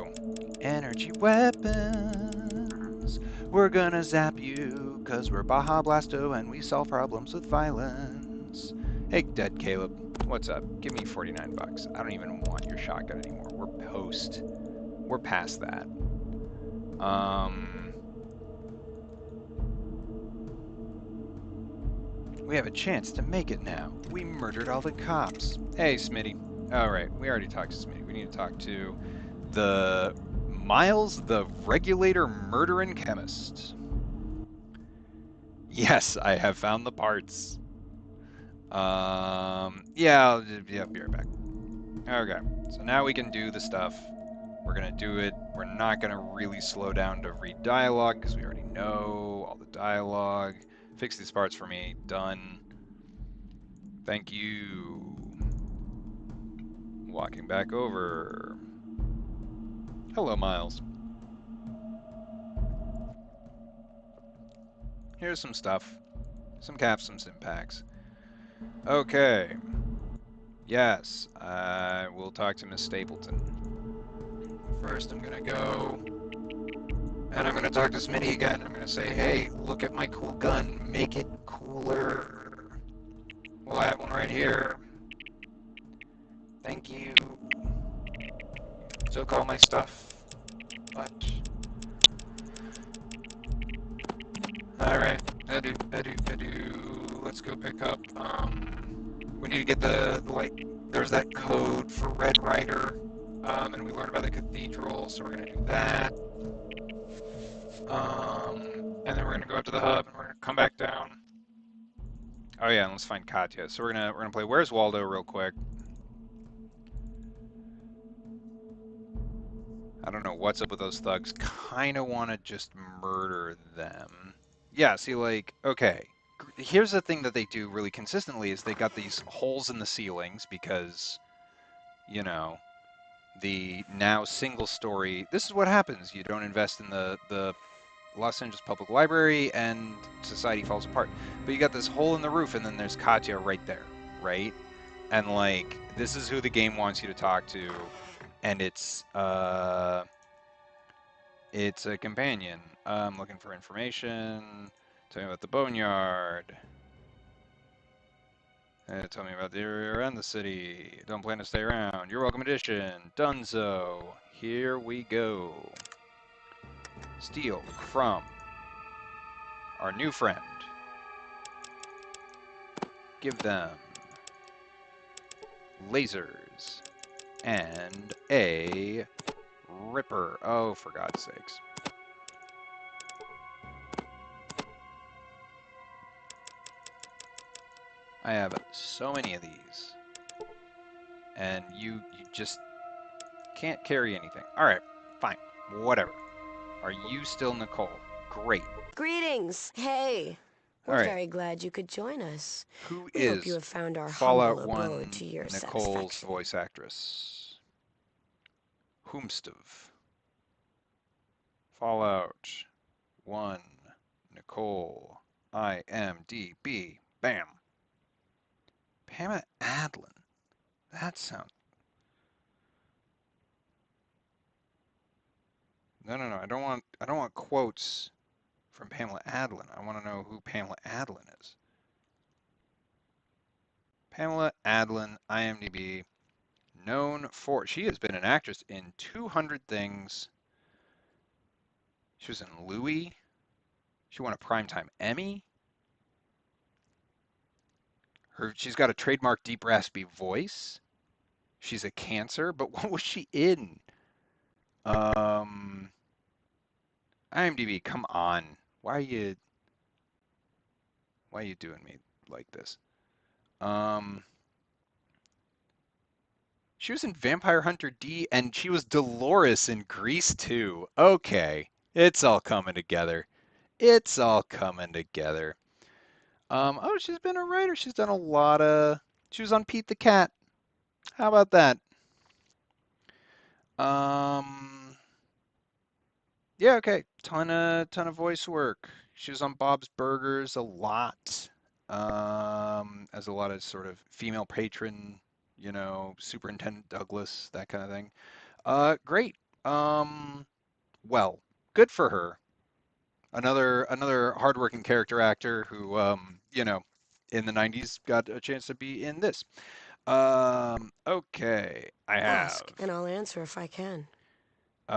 Energy weapons. We're gonna zap you, cause we're Baja Blasto and we solve problems with violence. Hey, Dead Caleb, what's up? Give me 49 bucks. I don't even want your shotgun anymore. We're past that. We have a chance to make it now. We murdered all the cops. Hey, Smitty. Alright, we already talked to Smitty. We need to talk to the Miles, the regulator murdering chemist. Yes, I have found the parts. Yeah, be right back. Okay, so now we can do the stuff. We're gonna do it. We're not gonna really slow down to read dialogue because we already know all the dialogue. Fix these parts for me. Done. Thank you. Walking back over. Hello, Miles. Here's some stuff. Some caps, some sim packs. Okay. Yes, I will talk to Miss Stapleton. First, I'm gonna go, and I'm gonna talk to Smitty again. I'm gonna say, hey, look at my cool gun. Make it cooler. Well, I have one right here. Thank you. Took all my stuff, but... Alright, let's go pick up, we need to get there's that code for Red Rider, and we learned about the cathedral, so we're gonna do that. And then we're gonna go up to the hub, and we're gonna come back down. Oh yeah, and let's find Katya. So we're gonna play Where's Waldo real quick. I don't know what's up with those thugs. Kinda wanna just murder them. Yeah, see, like, okay. Here's the thing that they do really consistently is they got these holes in the ceilings because, you know, the now single story. This is what happens. You don't invest in the Los Angeles Public Library and society falls apart. But you got this hole in the roof and then there's Katya right there, right? And like this is who the game wants you to talk to, and it's a companion. Looking for information. Tell me about the boneyard. Tell me about the area around the city. Don't plan to stay around. You're welcome edition. Dunzo. Here we go. Steal from our new friend. Give them lasers and a ripper. Oh, for God's sakes. I have so many of these. And you just can't carry anything. Alright, fine. Whatever. Are you still Nicole? Great. Greetings. Hey. We're Alright. very glad you could join us. Who We hope is you have found our Fallout humble 1 abode to your Nicole's satisfaction. voice actress? Whomstov. Fallout 1 Nicole. IMDb. Bam. Pamela Adlon. That sounds... No. I don't want quotes from Pamela Adlon. I want to know who Pamela Adlon is. Pamela Adlon, IMDb. Known for... She has been an actress in 200 things. She was in Louie. She won a Primetime Emmy. She's got a trademark deep raspy voice. She's a Cancer, but what was she in? IMDb, come on. Why are you doing me like this? She was in Vampire Hunter D, and she was Dolores in Grease 2. Okay, it's all coming together. It's all coming together. Oh, she's been a writer. She's done a lot of... She was on Pete the Cat. How about that? Yeah, okay. Ton of voice work. She was on Bob's Burgers a lot. As a lot of sort of female patron, you know, Superintendent Douglas, that kind of thing. Great. Well, good for her. Another hardworking character actor who, you know, in the 90s got a chance to be in this. Okay, I have. Ask, and I'll answer if I can.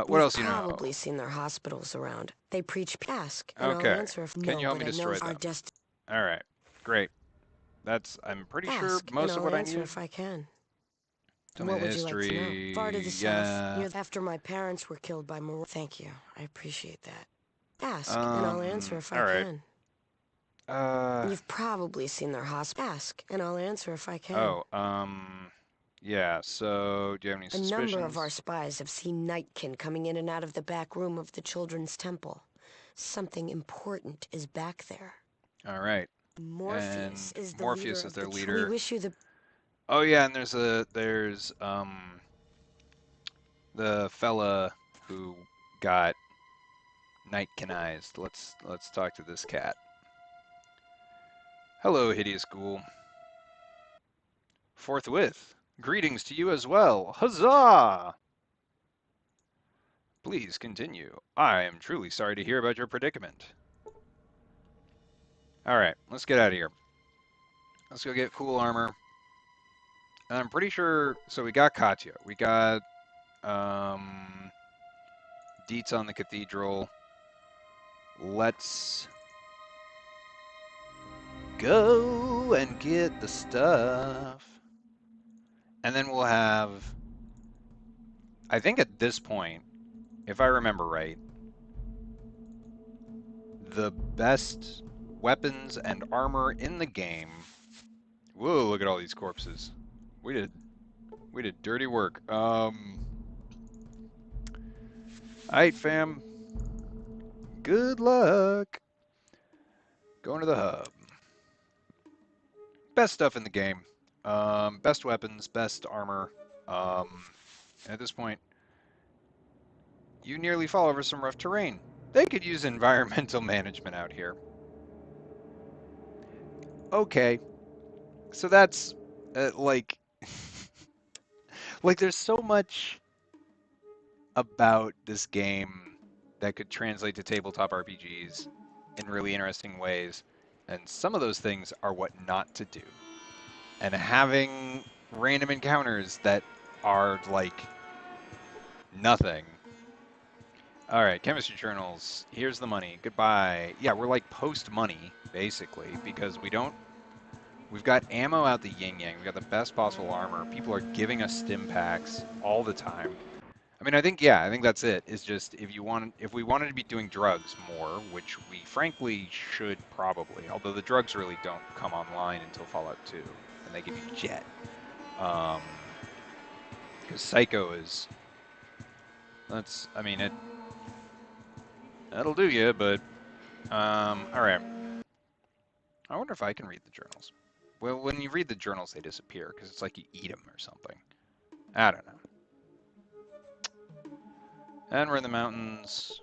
What else you know? You've probably seen their hospitals around. They preach ask, and Okay. I'll answer if Can you help me destroy them? All right. Great. I'm pretty sure most of what I need. If I can. Tell me the history. Would you like to know? Far to the yeah. south, after my parents were killed by Mar. Thank you. I appreciate that. Ask, and I'll answer if I can. You've probably seen their hospital. Ask, and I'll answer if I can. Oh, yeah, so do you have any suspicions? A number of our spies have seen Nightkin coming in and out of the back room of the Children's Temple. Something important is back there. All right. Morpheus is the Morpheus leader is their of the leader. We wish you the... Oh yeah, and there's the fella who got night-canized. Let's talk to this cat. Hello, hideous ghoul. Forthwith, greetings to you as well. Huzzah! Please continue. I am truly sorry to hear about your predicament. Alright, let's get out of here. Let's go get cool armor. And I'm pretty sure, so we got Katya. We got, deets on the cathedral. Let's go and get the stuff. And then we'll have, I think at this point, if I remember right, the best weapons and armor in the game. Whoa, look at all these corpses. We did dirty work. Alright, fam. Good luck. Going to the hub. Best stuff in the game. Best weapons, best armor. At this point, you nearly fall over some rough terrain. They could use environmental management out here. Okay. So that's, like... like, there's so much about this game that could translate to tabletop RPGs in really interesting ways. And some of those things are what not to do. And having random encounters that are, like, nothing. Alright, chemistry journals. Here's the money. Goodbye. Yeah, we're like post-money, basically, because we don't... We've got ammo out the yin-yang. We've got the best possible armor. People are giving us stim packs all the time. I mean, I think that's it. It's just, if we wanted to be doing drugs more, which we frankly should probably, although the drugs really don't come online until Fallout 2, and they give you jet. Because Psycho is... that'll do you, but... alright. I wonder if I can read the journals. Well, when you read the journals, they disappear, because it's like you eat them or something. I don't know. And we're in the mountains.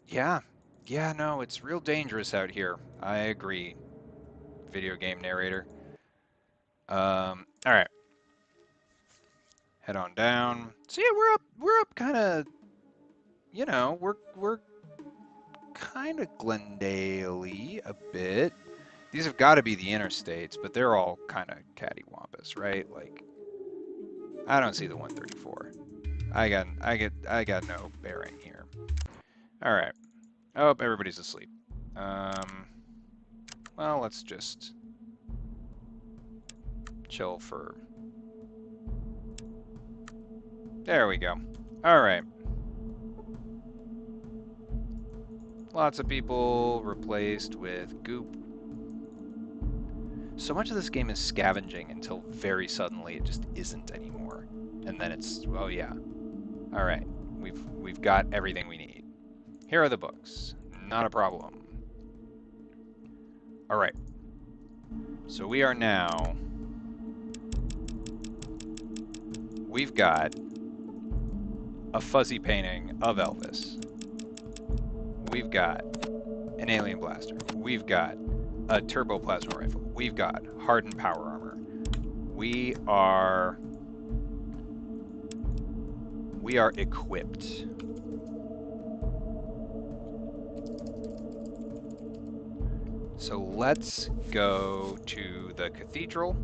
Yeah, no, it's real dangerous out here. I agree, video game narrator. Alright. Head on down. So yeah, we're up kind of, you know, we're kind of Glendale-y a bit. These have got to be the interstates, but they're all kind of cattywampus, right? Like, I don't see the 134. I got no bearing here. All right. Oh, everybody's asleep. Well, let's just chill for... There we go. All right. Lots of people replaced with goop. So much of this game is scavenging until very suddenly it just isn't anymore. And then it's, well, yeah. All right. We've got everything we need. Here are the books. Not a problem. All right. So we are now... We've got a fuzzy painting of Elvis. We've got an alien blaster. We've got a turbo plasma rifle. We've got hardened power armor. We are equipped. So let's go to the cathedral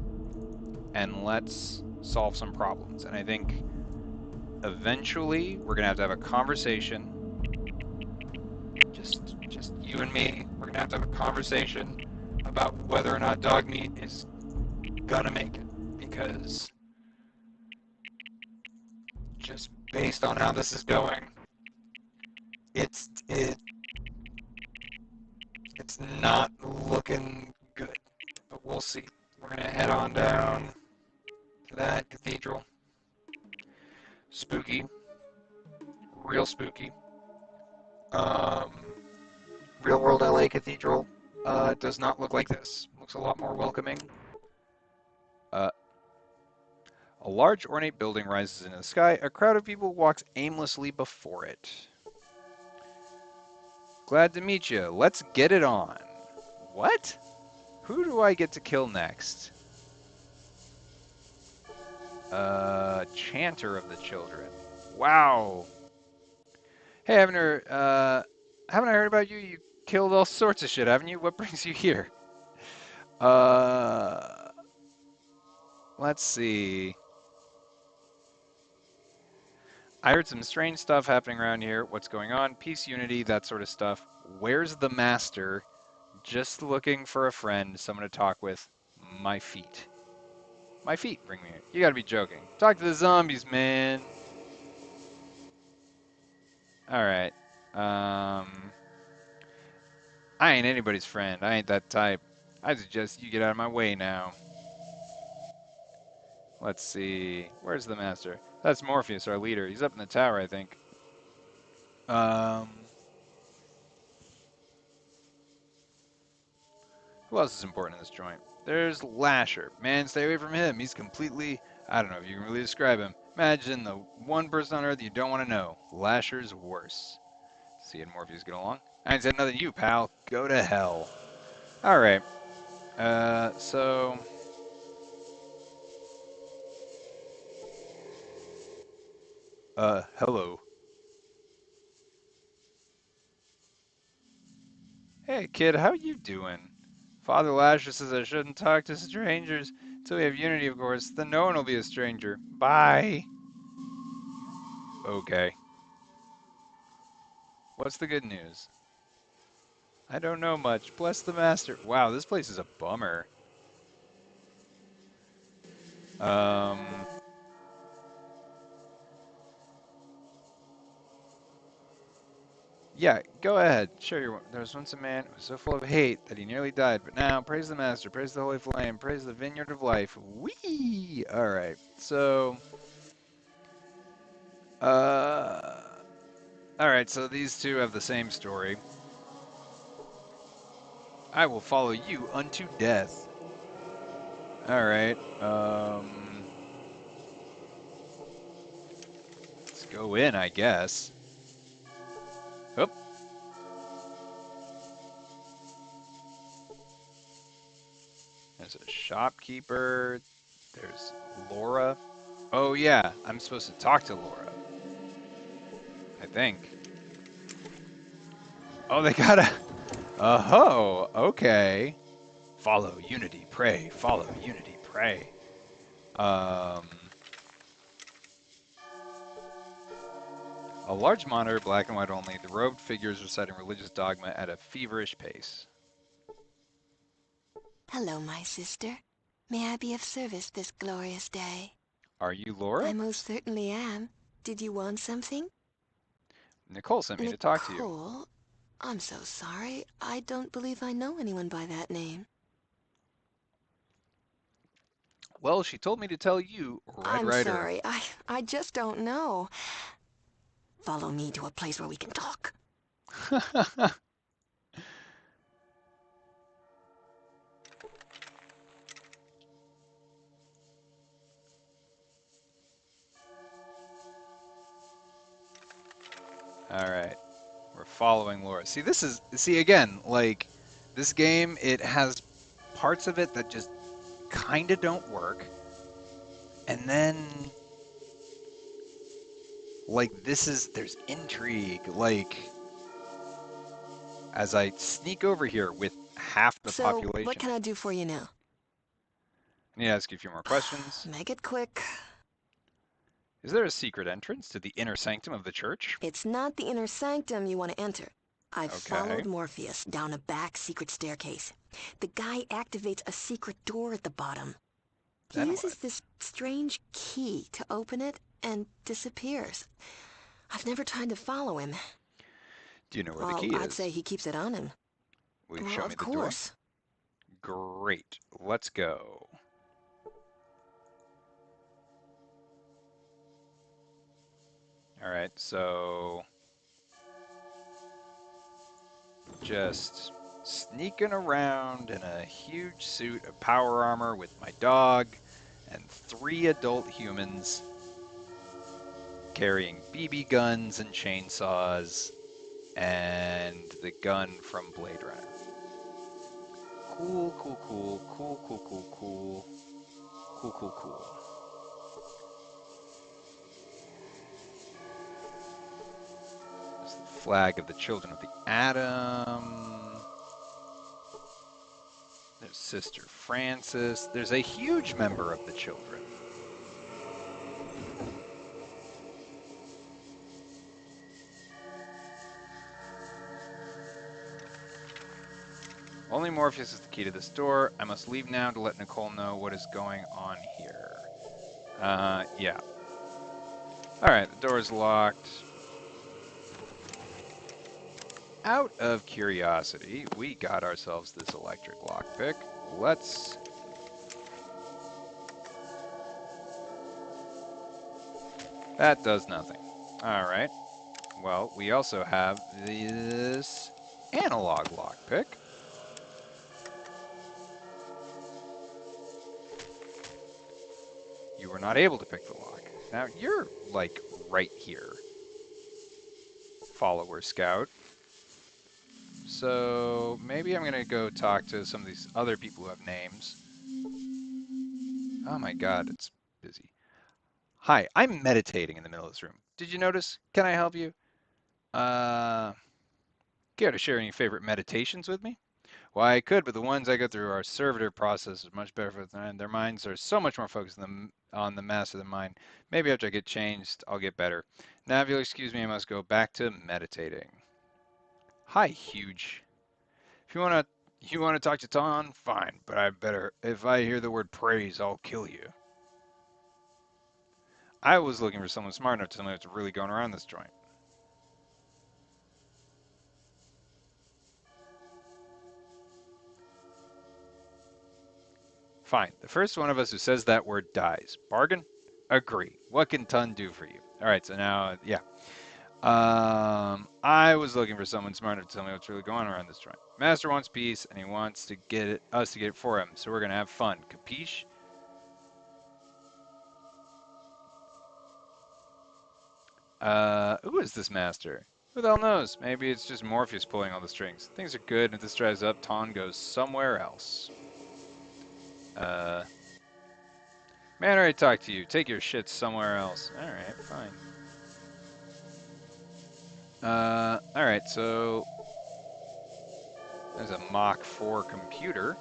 and let's solve some problems. And I think eventually we're gonna have to have a conversation. Just you and me. We're gonna have to have a conversation about whether or not dog meat is gonna make it, because just based on how this is going, it's not looking good. But we'll see. We're gonna head on down to that cathedral. Spooky, real spooky. Real world LA cathedral does not look like this. Looks a lot more welcoming. A large ornate building rises into the sky. A crowd of people walks aimlessly before it. Glad to meet you. Let's get it on. What? Who do I get to kill next? Chanter of the Children. Wow. Hey, haven't I heard about you? You killed all sorts of shit, haven't you? What brings you here? Let's see. I heard some strange stuff happening around here. What's going on? Peace, unity, that sort of stuff. Where's the master? Just looking for a friend, someone to talk with. My feet. My feet bring me here. You gotta be joking. Talk to the zombies, man. Alright. I ain't anybody's friend. I ain't that type. I suggest you get out of my way now. Let's see. Where's the master? That's Morpheus, our leader. He's up in the tower, I think. Who else is important in this joint? There's Lasher. Man, stay away from him. He's completely... I don't know if you can really describe him. Imagine the one person on Earth you don't want to know. Lasher's worse. See you and Morpheus get along. I ain't said nothing to you, pal. Go to hell. Alright. So... hello. Hey, kid, how you doing? Father Lasher says I shouldn't talk to strangers. Until we have unity, of course. Then no one will be a stranger. Bye. Okay. What's the good news? I don't know much. Bless the master. Wow, this place is a bummer. Yeah, go ahead. Sure, there was once a man who was so full of hate that he nearly died, but now, praise the master, praise the holy flame, praise the vineyard of life. Whee! Alright, so... Alright, so these two have the same story. I will follow you unto death. Alright, let's go in, I guess. Oop. There's a shopkeeper. There's Laura. Oh yeah, I'm supposed to talk to Laura. I think. Oh, they gotta... Oh, okay. Follow, unity, pray. Follow, unity, pray. A large monitor, black and white only. The robed figures reciting religious dogma at a feverish pace. Hello, my sister. May I be of service this glorious day? Are you Laura? I most certainly am. Did you want something? Nicole sent me to talk to you. Nicole? I'm so sorry. I don't believe I know anyone by that name. Well, she told me to tell you, Red Rider. I'm sorry. I just don't know. Follow me to a place where we can talk. Alright. We're following Laura. See again, like, this game, it has parts of it that just kinda don't work. And then, like, there's intrigue, like, as I sneak over here with half the population. So, what can I do for you now? I need to ask you a few more questions. Make it quick. Is there a secret entrance to the inner sanctum of the church? It's not the inner sanctum you want to enter. I've Okay. followed Morpheus down a back secret staircase. The guy activates a secret door at the bottom. He Then uses what? this strange key to open it and disappears. I've never tried to follow him. Do you know where the key I'd is? say he keeps it on him. Will you show me the door? Of course. Great. Let's go. Alright, so... just sneaking around in a huge suit of power armor with my dog and 3 adult humans carrying BB guns and chainsaws and the gun from Blade Runner. Cool, cool, cool, cool, cool, cool, cool, cool, cool, cool. There's the flag of the Children of the Atom. There's Sister Francis. There's a huge member of the Children. Only Morpheus is the key to this door. I must leave now to let Nicole know what is going on here. Yeah. Alright, the door is locked. Out of curiosity, we got ourselves this electric lockpick. Let's... That does nothing. Alright. Well, we also have this analog lockpick. You were not able to pick the lock. Now, you're, like, right here. Follower Scout. So, maybe I'm gonna go talk to some of these other people who have names. Oh my god, it's busy. Hi, I'm meditating in the middle of this room. Did you notice? Can I help you? Care to share any favorite meditations with me? Why, I could, but the ones I go through our servitor process is much better for them. Their minds are so much more focused on the master than mine. Maybe after I get changed, I'll get better. Now, if you'll excuse me, I must go back to meditating. Hi, Huge. If you wanna talk to Ton, fine, but I better. If I hear the word praise, I'll kill you. I was looking for someone smart enough to tell me what's really going around this joint. Fine. The first one of us who says that word dies. Bargain? Agree. What can Ton do for you? All right, so now, yeah. I was looking for someone smart enough to tell me what's really going on around this joint. Master wants peace, and he wants to get us to get it for him, so we're gonna have fun. Capiche? Who is this master? Who the hell knows? Maybe it's just Morpheus pulling all the strings. Things are good, and if this dries up, Ton goes somewhere else. Man, I already talked to you. Take your shit somewhere else. Alright, fine. Alright, so... There's a Mach 4 computer.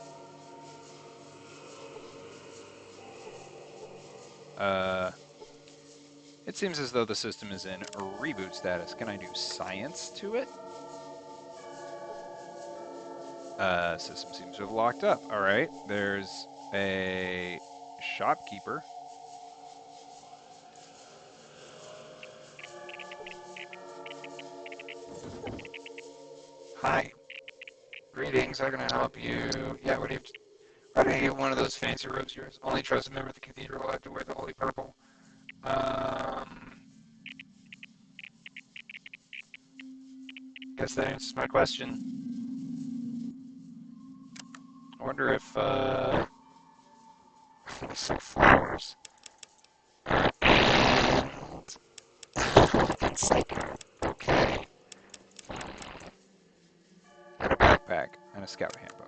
It seems as though the system is in a reboot status. Can I do science to it? System seems to have locked up. Alright, there's a shopkeeper. Hi. Greetings, how can I help you? Yeah, what do you... How do you get one of those fancy robes of yours? Only trusted member of the cathedral will have to wear the holy purple. Guess that answers my question. I wonder if, some flowers. And... Psycho. Okay. And a backpack and a scout handbook.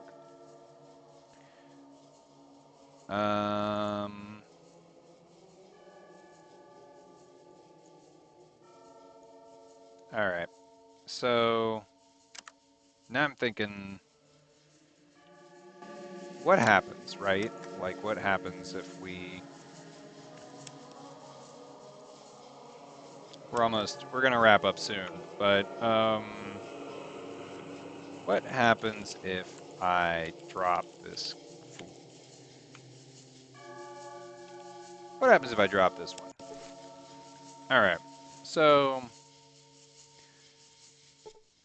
Alright. So now I'm thinking, what happens, right? Like, what happens if we're gonna wrap up soon, but, what happens if I drop this fool? What happens if I drop this one? Alright, so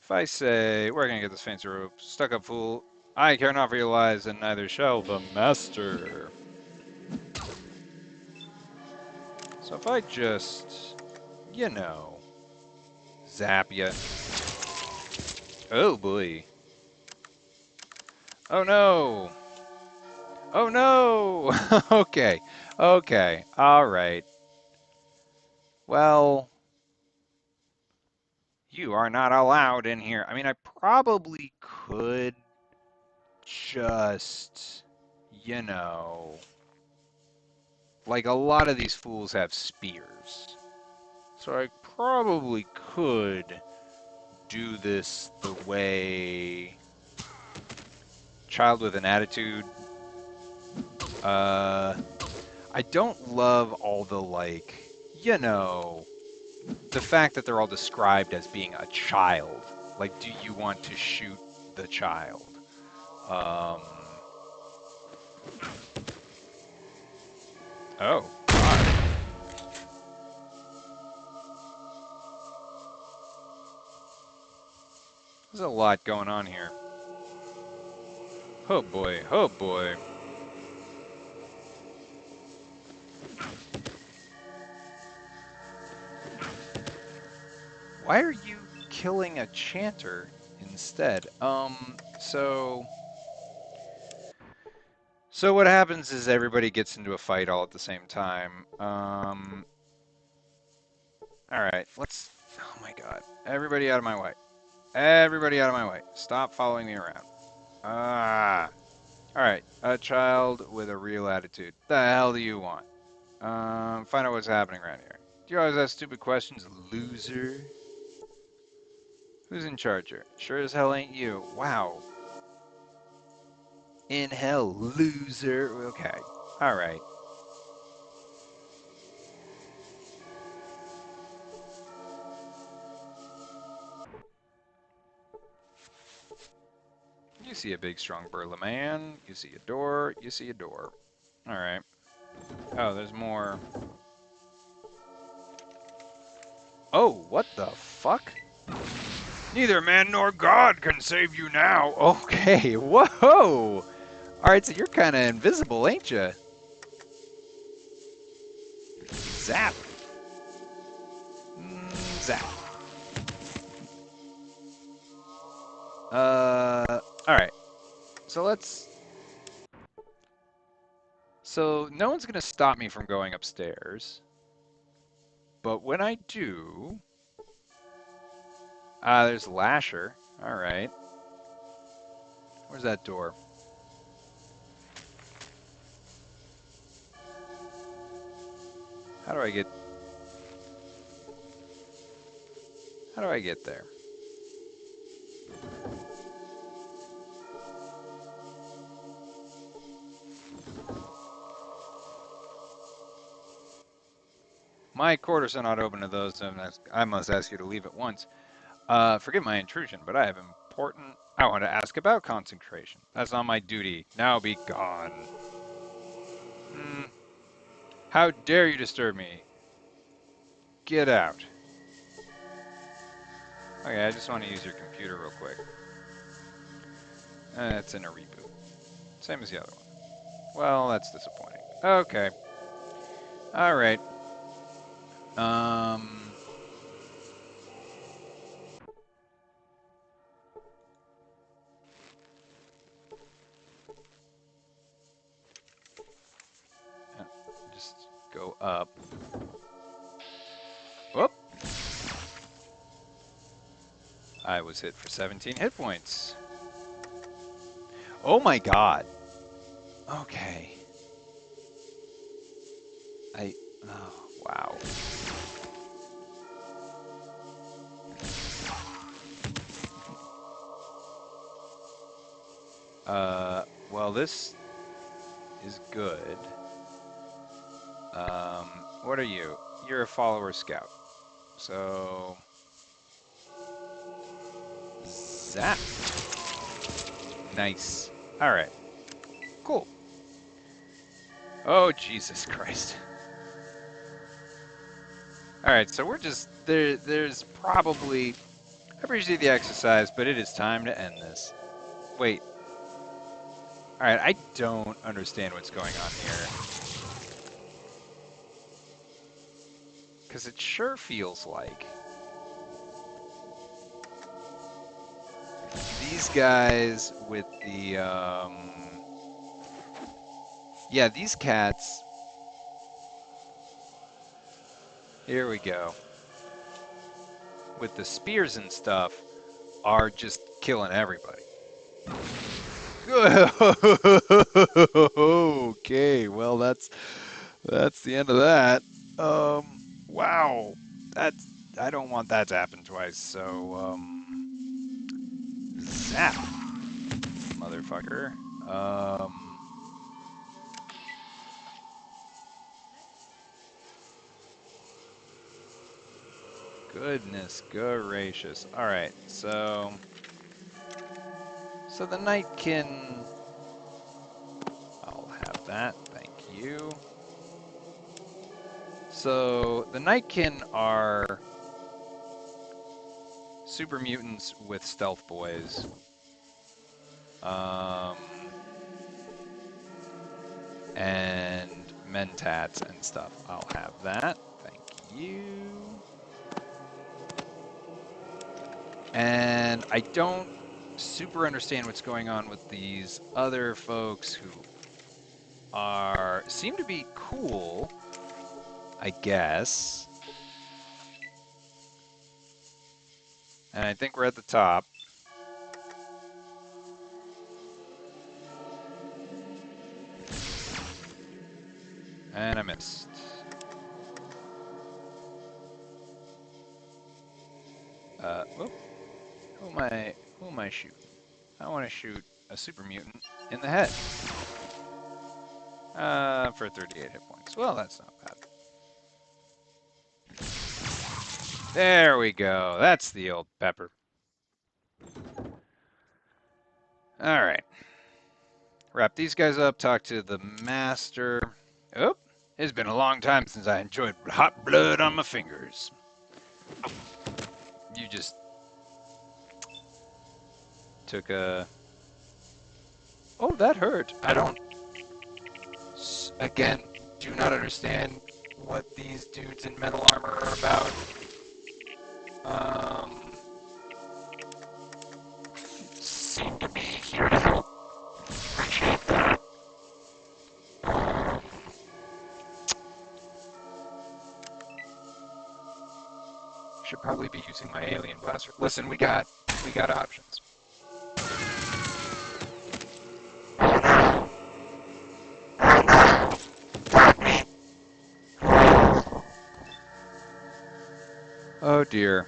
if I say, where can I get this fancy rope? Stuck up fool, I care not for your lies, and neither shall the master. So if I just, you know, zap ya. Oh boy. Oh no! Oh no! Okay. Okay. Alright. Well, you are not allowed in here. I mean, I probably could just, you know, like a lot of these fools have spears. So I probably could do this the way Child with an Attitude. I don't love all the, like, you know, the fact that they're all described as being a child. Like, do you want to shoot the child? Oh, God. There's a lot going on here. Oh boy, oh boy. Why are you killing a chanter instead? So what happens is everybody gets into a fight all at the same time. Alright, let's... Oh my god. Everybody out of my way. Everybody out of my way. Stop following me around. Ah. Alright, a child with a real attitude. The hell do you want? Find out what's happening around here. Do you always ask stupid questions, loser? Who's in charge here? Sure as hell ain't you. Wow. In hell, loser. Okay. Alright. You see a big, strong, burly man. You see a door. You see a door. Alright. Oh, there's more. Oh, what the fuck? Neither man nor God can save you now. Okay, whoa! Alright, so you're kind of invisible, ain't you? Zap. Zap. Alright. So let's... So no one's gonna stop me from going upstairs. But when I do... there's Lasher. Alright. Where's that door? How do I get... How do I get there? My quarters are not open to those, and I must ask you to leave at once. Forgive my intrusion, but I have important... I want to ask about consecration. That's not my duty. Now be gone. How dare you disturb me? Get out. Okay, I just want to use your computer real quick. It's in a reboot. Same as the other one. Well, that's disappointing. Okay. Alright. Just go up. Whoop! I was hit for 17 hit points. Oh my god. Okay. Oh, wow. Well, this is good. What are you? You're a follower scout. So... Zap. Nice. Alright. Cool. Oh, Jesus Christ. Alright, so we're just... There's probably... I appreciate the exercise, but it is time to end this. Wait. Alright, I don't understand what's going on here. Because it sure feels like... These guys with the, Yeah, these cats... Here we go. With the spears and stuff, are just killing everybody. Okay, well that's the end of that. Wow, that's I don't want that to happen twice. So zap, motherfucker. Goodness gracious. All right, so the Nightkin. I'll have that. Thank you. So the Nightkin are super mutants with stealth boys. And mentats and stuff. I'll have that. Thank you. And I don't super understand what's going on with these other folks who seem to be cool, I guess. And I think we're at the top. And I missed. Whoop. Who am I shooting? I want to shoot a super mutant in the head. For 38 hit points. Well, that's not bad. There we go. That's the old pepper. All right. Wrap these guys up, talk to the master. Oh, it's been a long time since I enjoyed hot blood on my fingers. You just took a... Oh, that hurt. I don't... Again, do not understand what these dudes in metal armor are about. Seem to be here to help. Appreciate that. Should probably be using my alien blaster. Listen, we got options. Oh dear.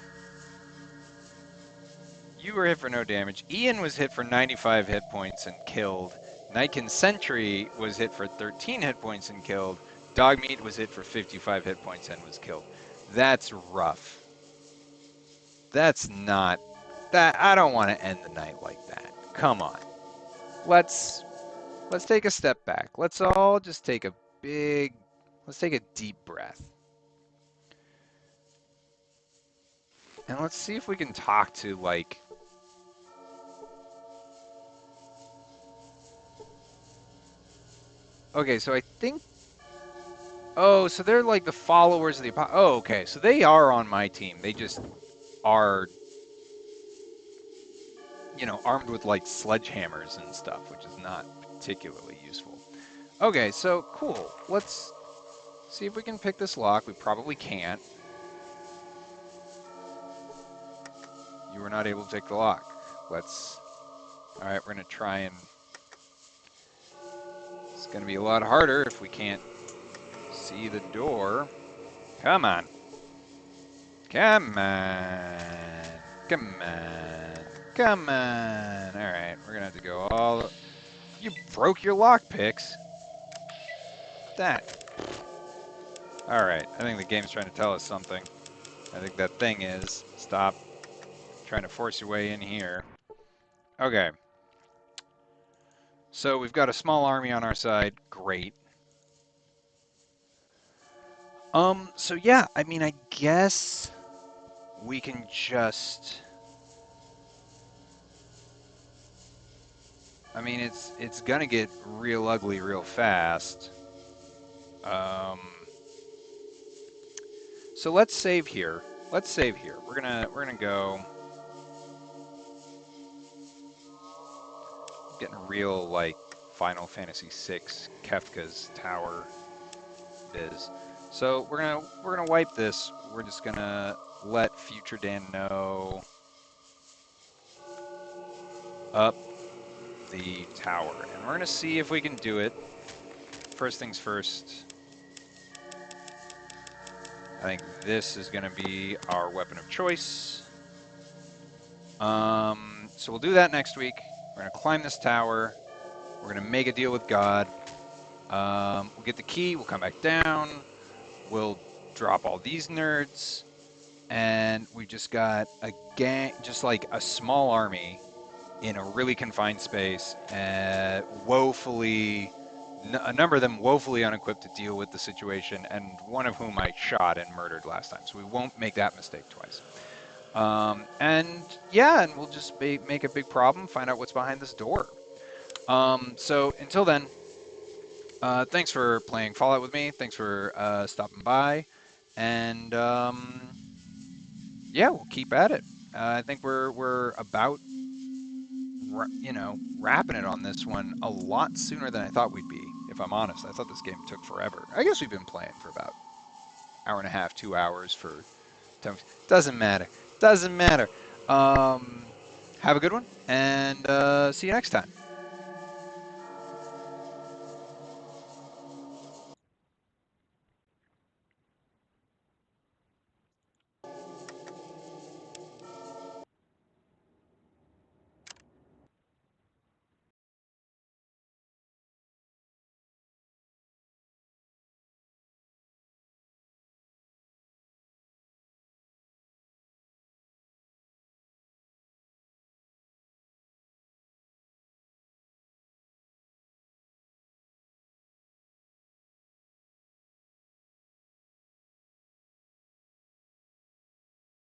You were hit for no damage. Ian was hit for 95 hit points and killed. Nightkin Sentry was hit for 13 hit points and killed. Dogmeat was hit for 55 hit points and was killed. That's rough. That's not... I don't want to end the night like that. Come on. Let's take a step back. Let's all just take a let's take a deep breath. And let's see if we can talk to, like... Okay, so I think... Oh, so they're like the followers of the... Oh, okay, so they are on my team. They just are, you know, armed with, like, sledgehammers and stuff, which is not particularly useful. Okay, so, cool. Let's see if we can pick this lock. We probably can't. You were not able to pick the lock. Alright, we're going to try and... It's going to be a lot harder if we can't see the door. Come on. Come on. Come on. Come on. Alright, we're going to have to go all... You broke your lockpicks. That. Alright, I think the game's trying to tell us something. I think that thing is. Stop trying to force your way in here. Okay. So we've got a small army on our side. Great. So yeah, I mean, I guess we can just... I mean, it's gonna get real ugly real fast. So let's save here. Let's save here. We're gonna go... Getting real, like, Final Fantasy VI Kefka's Tower is. So we're gonna wipe this. We're just gonna let Future Dan know up the tower, and we're gonna see if we can do it. First things first. I think this is gonna be our weapon of choice. So we'll do that next week. We're gonna climb this tower. We're gonna make a deal with God. We'll get the key. We'll come back down. We'll drop all these nerds, and we just got a gang, just like a small army in a really confined space, woefully, a number of them woefully unequipped to deal with the situation, and one of whom I shot and murdered last time. So we won't make that mistake twice. And yeah, and we'll just make a big problem, find out what's behind this door. So until then, thanks for playing Fallout with me. Thanks for stopping by, and yeah, we'll keep at it. I think we're about, wrapping it on this one a lot sooner than I thought we'd be. If I'm honest, I thought this game took forever. I guess we've been playing for about hour and a half, 2 hours for. Doesn't matter. Doesn't matter. Have a good one, and see you next time.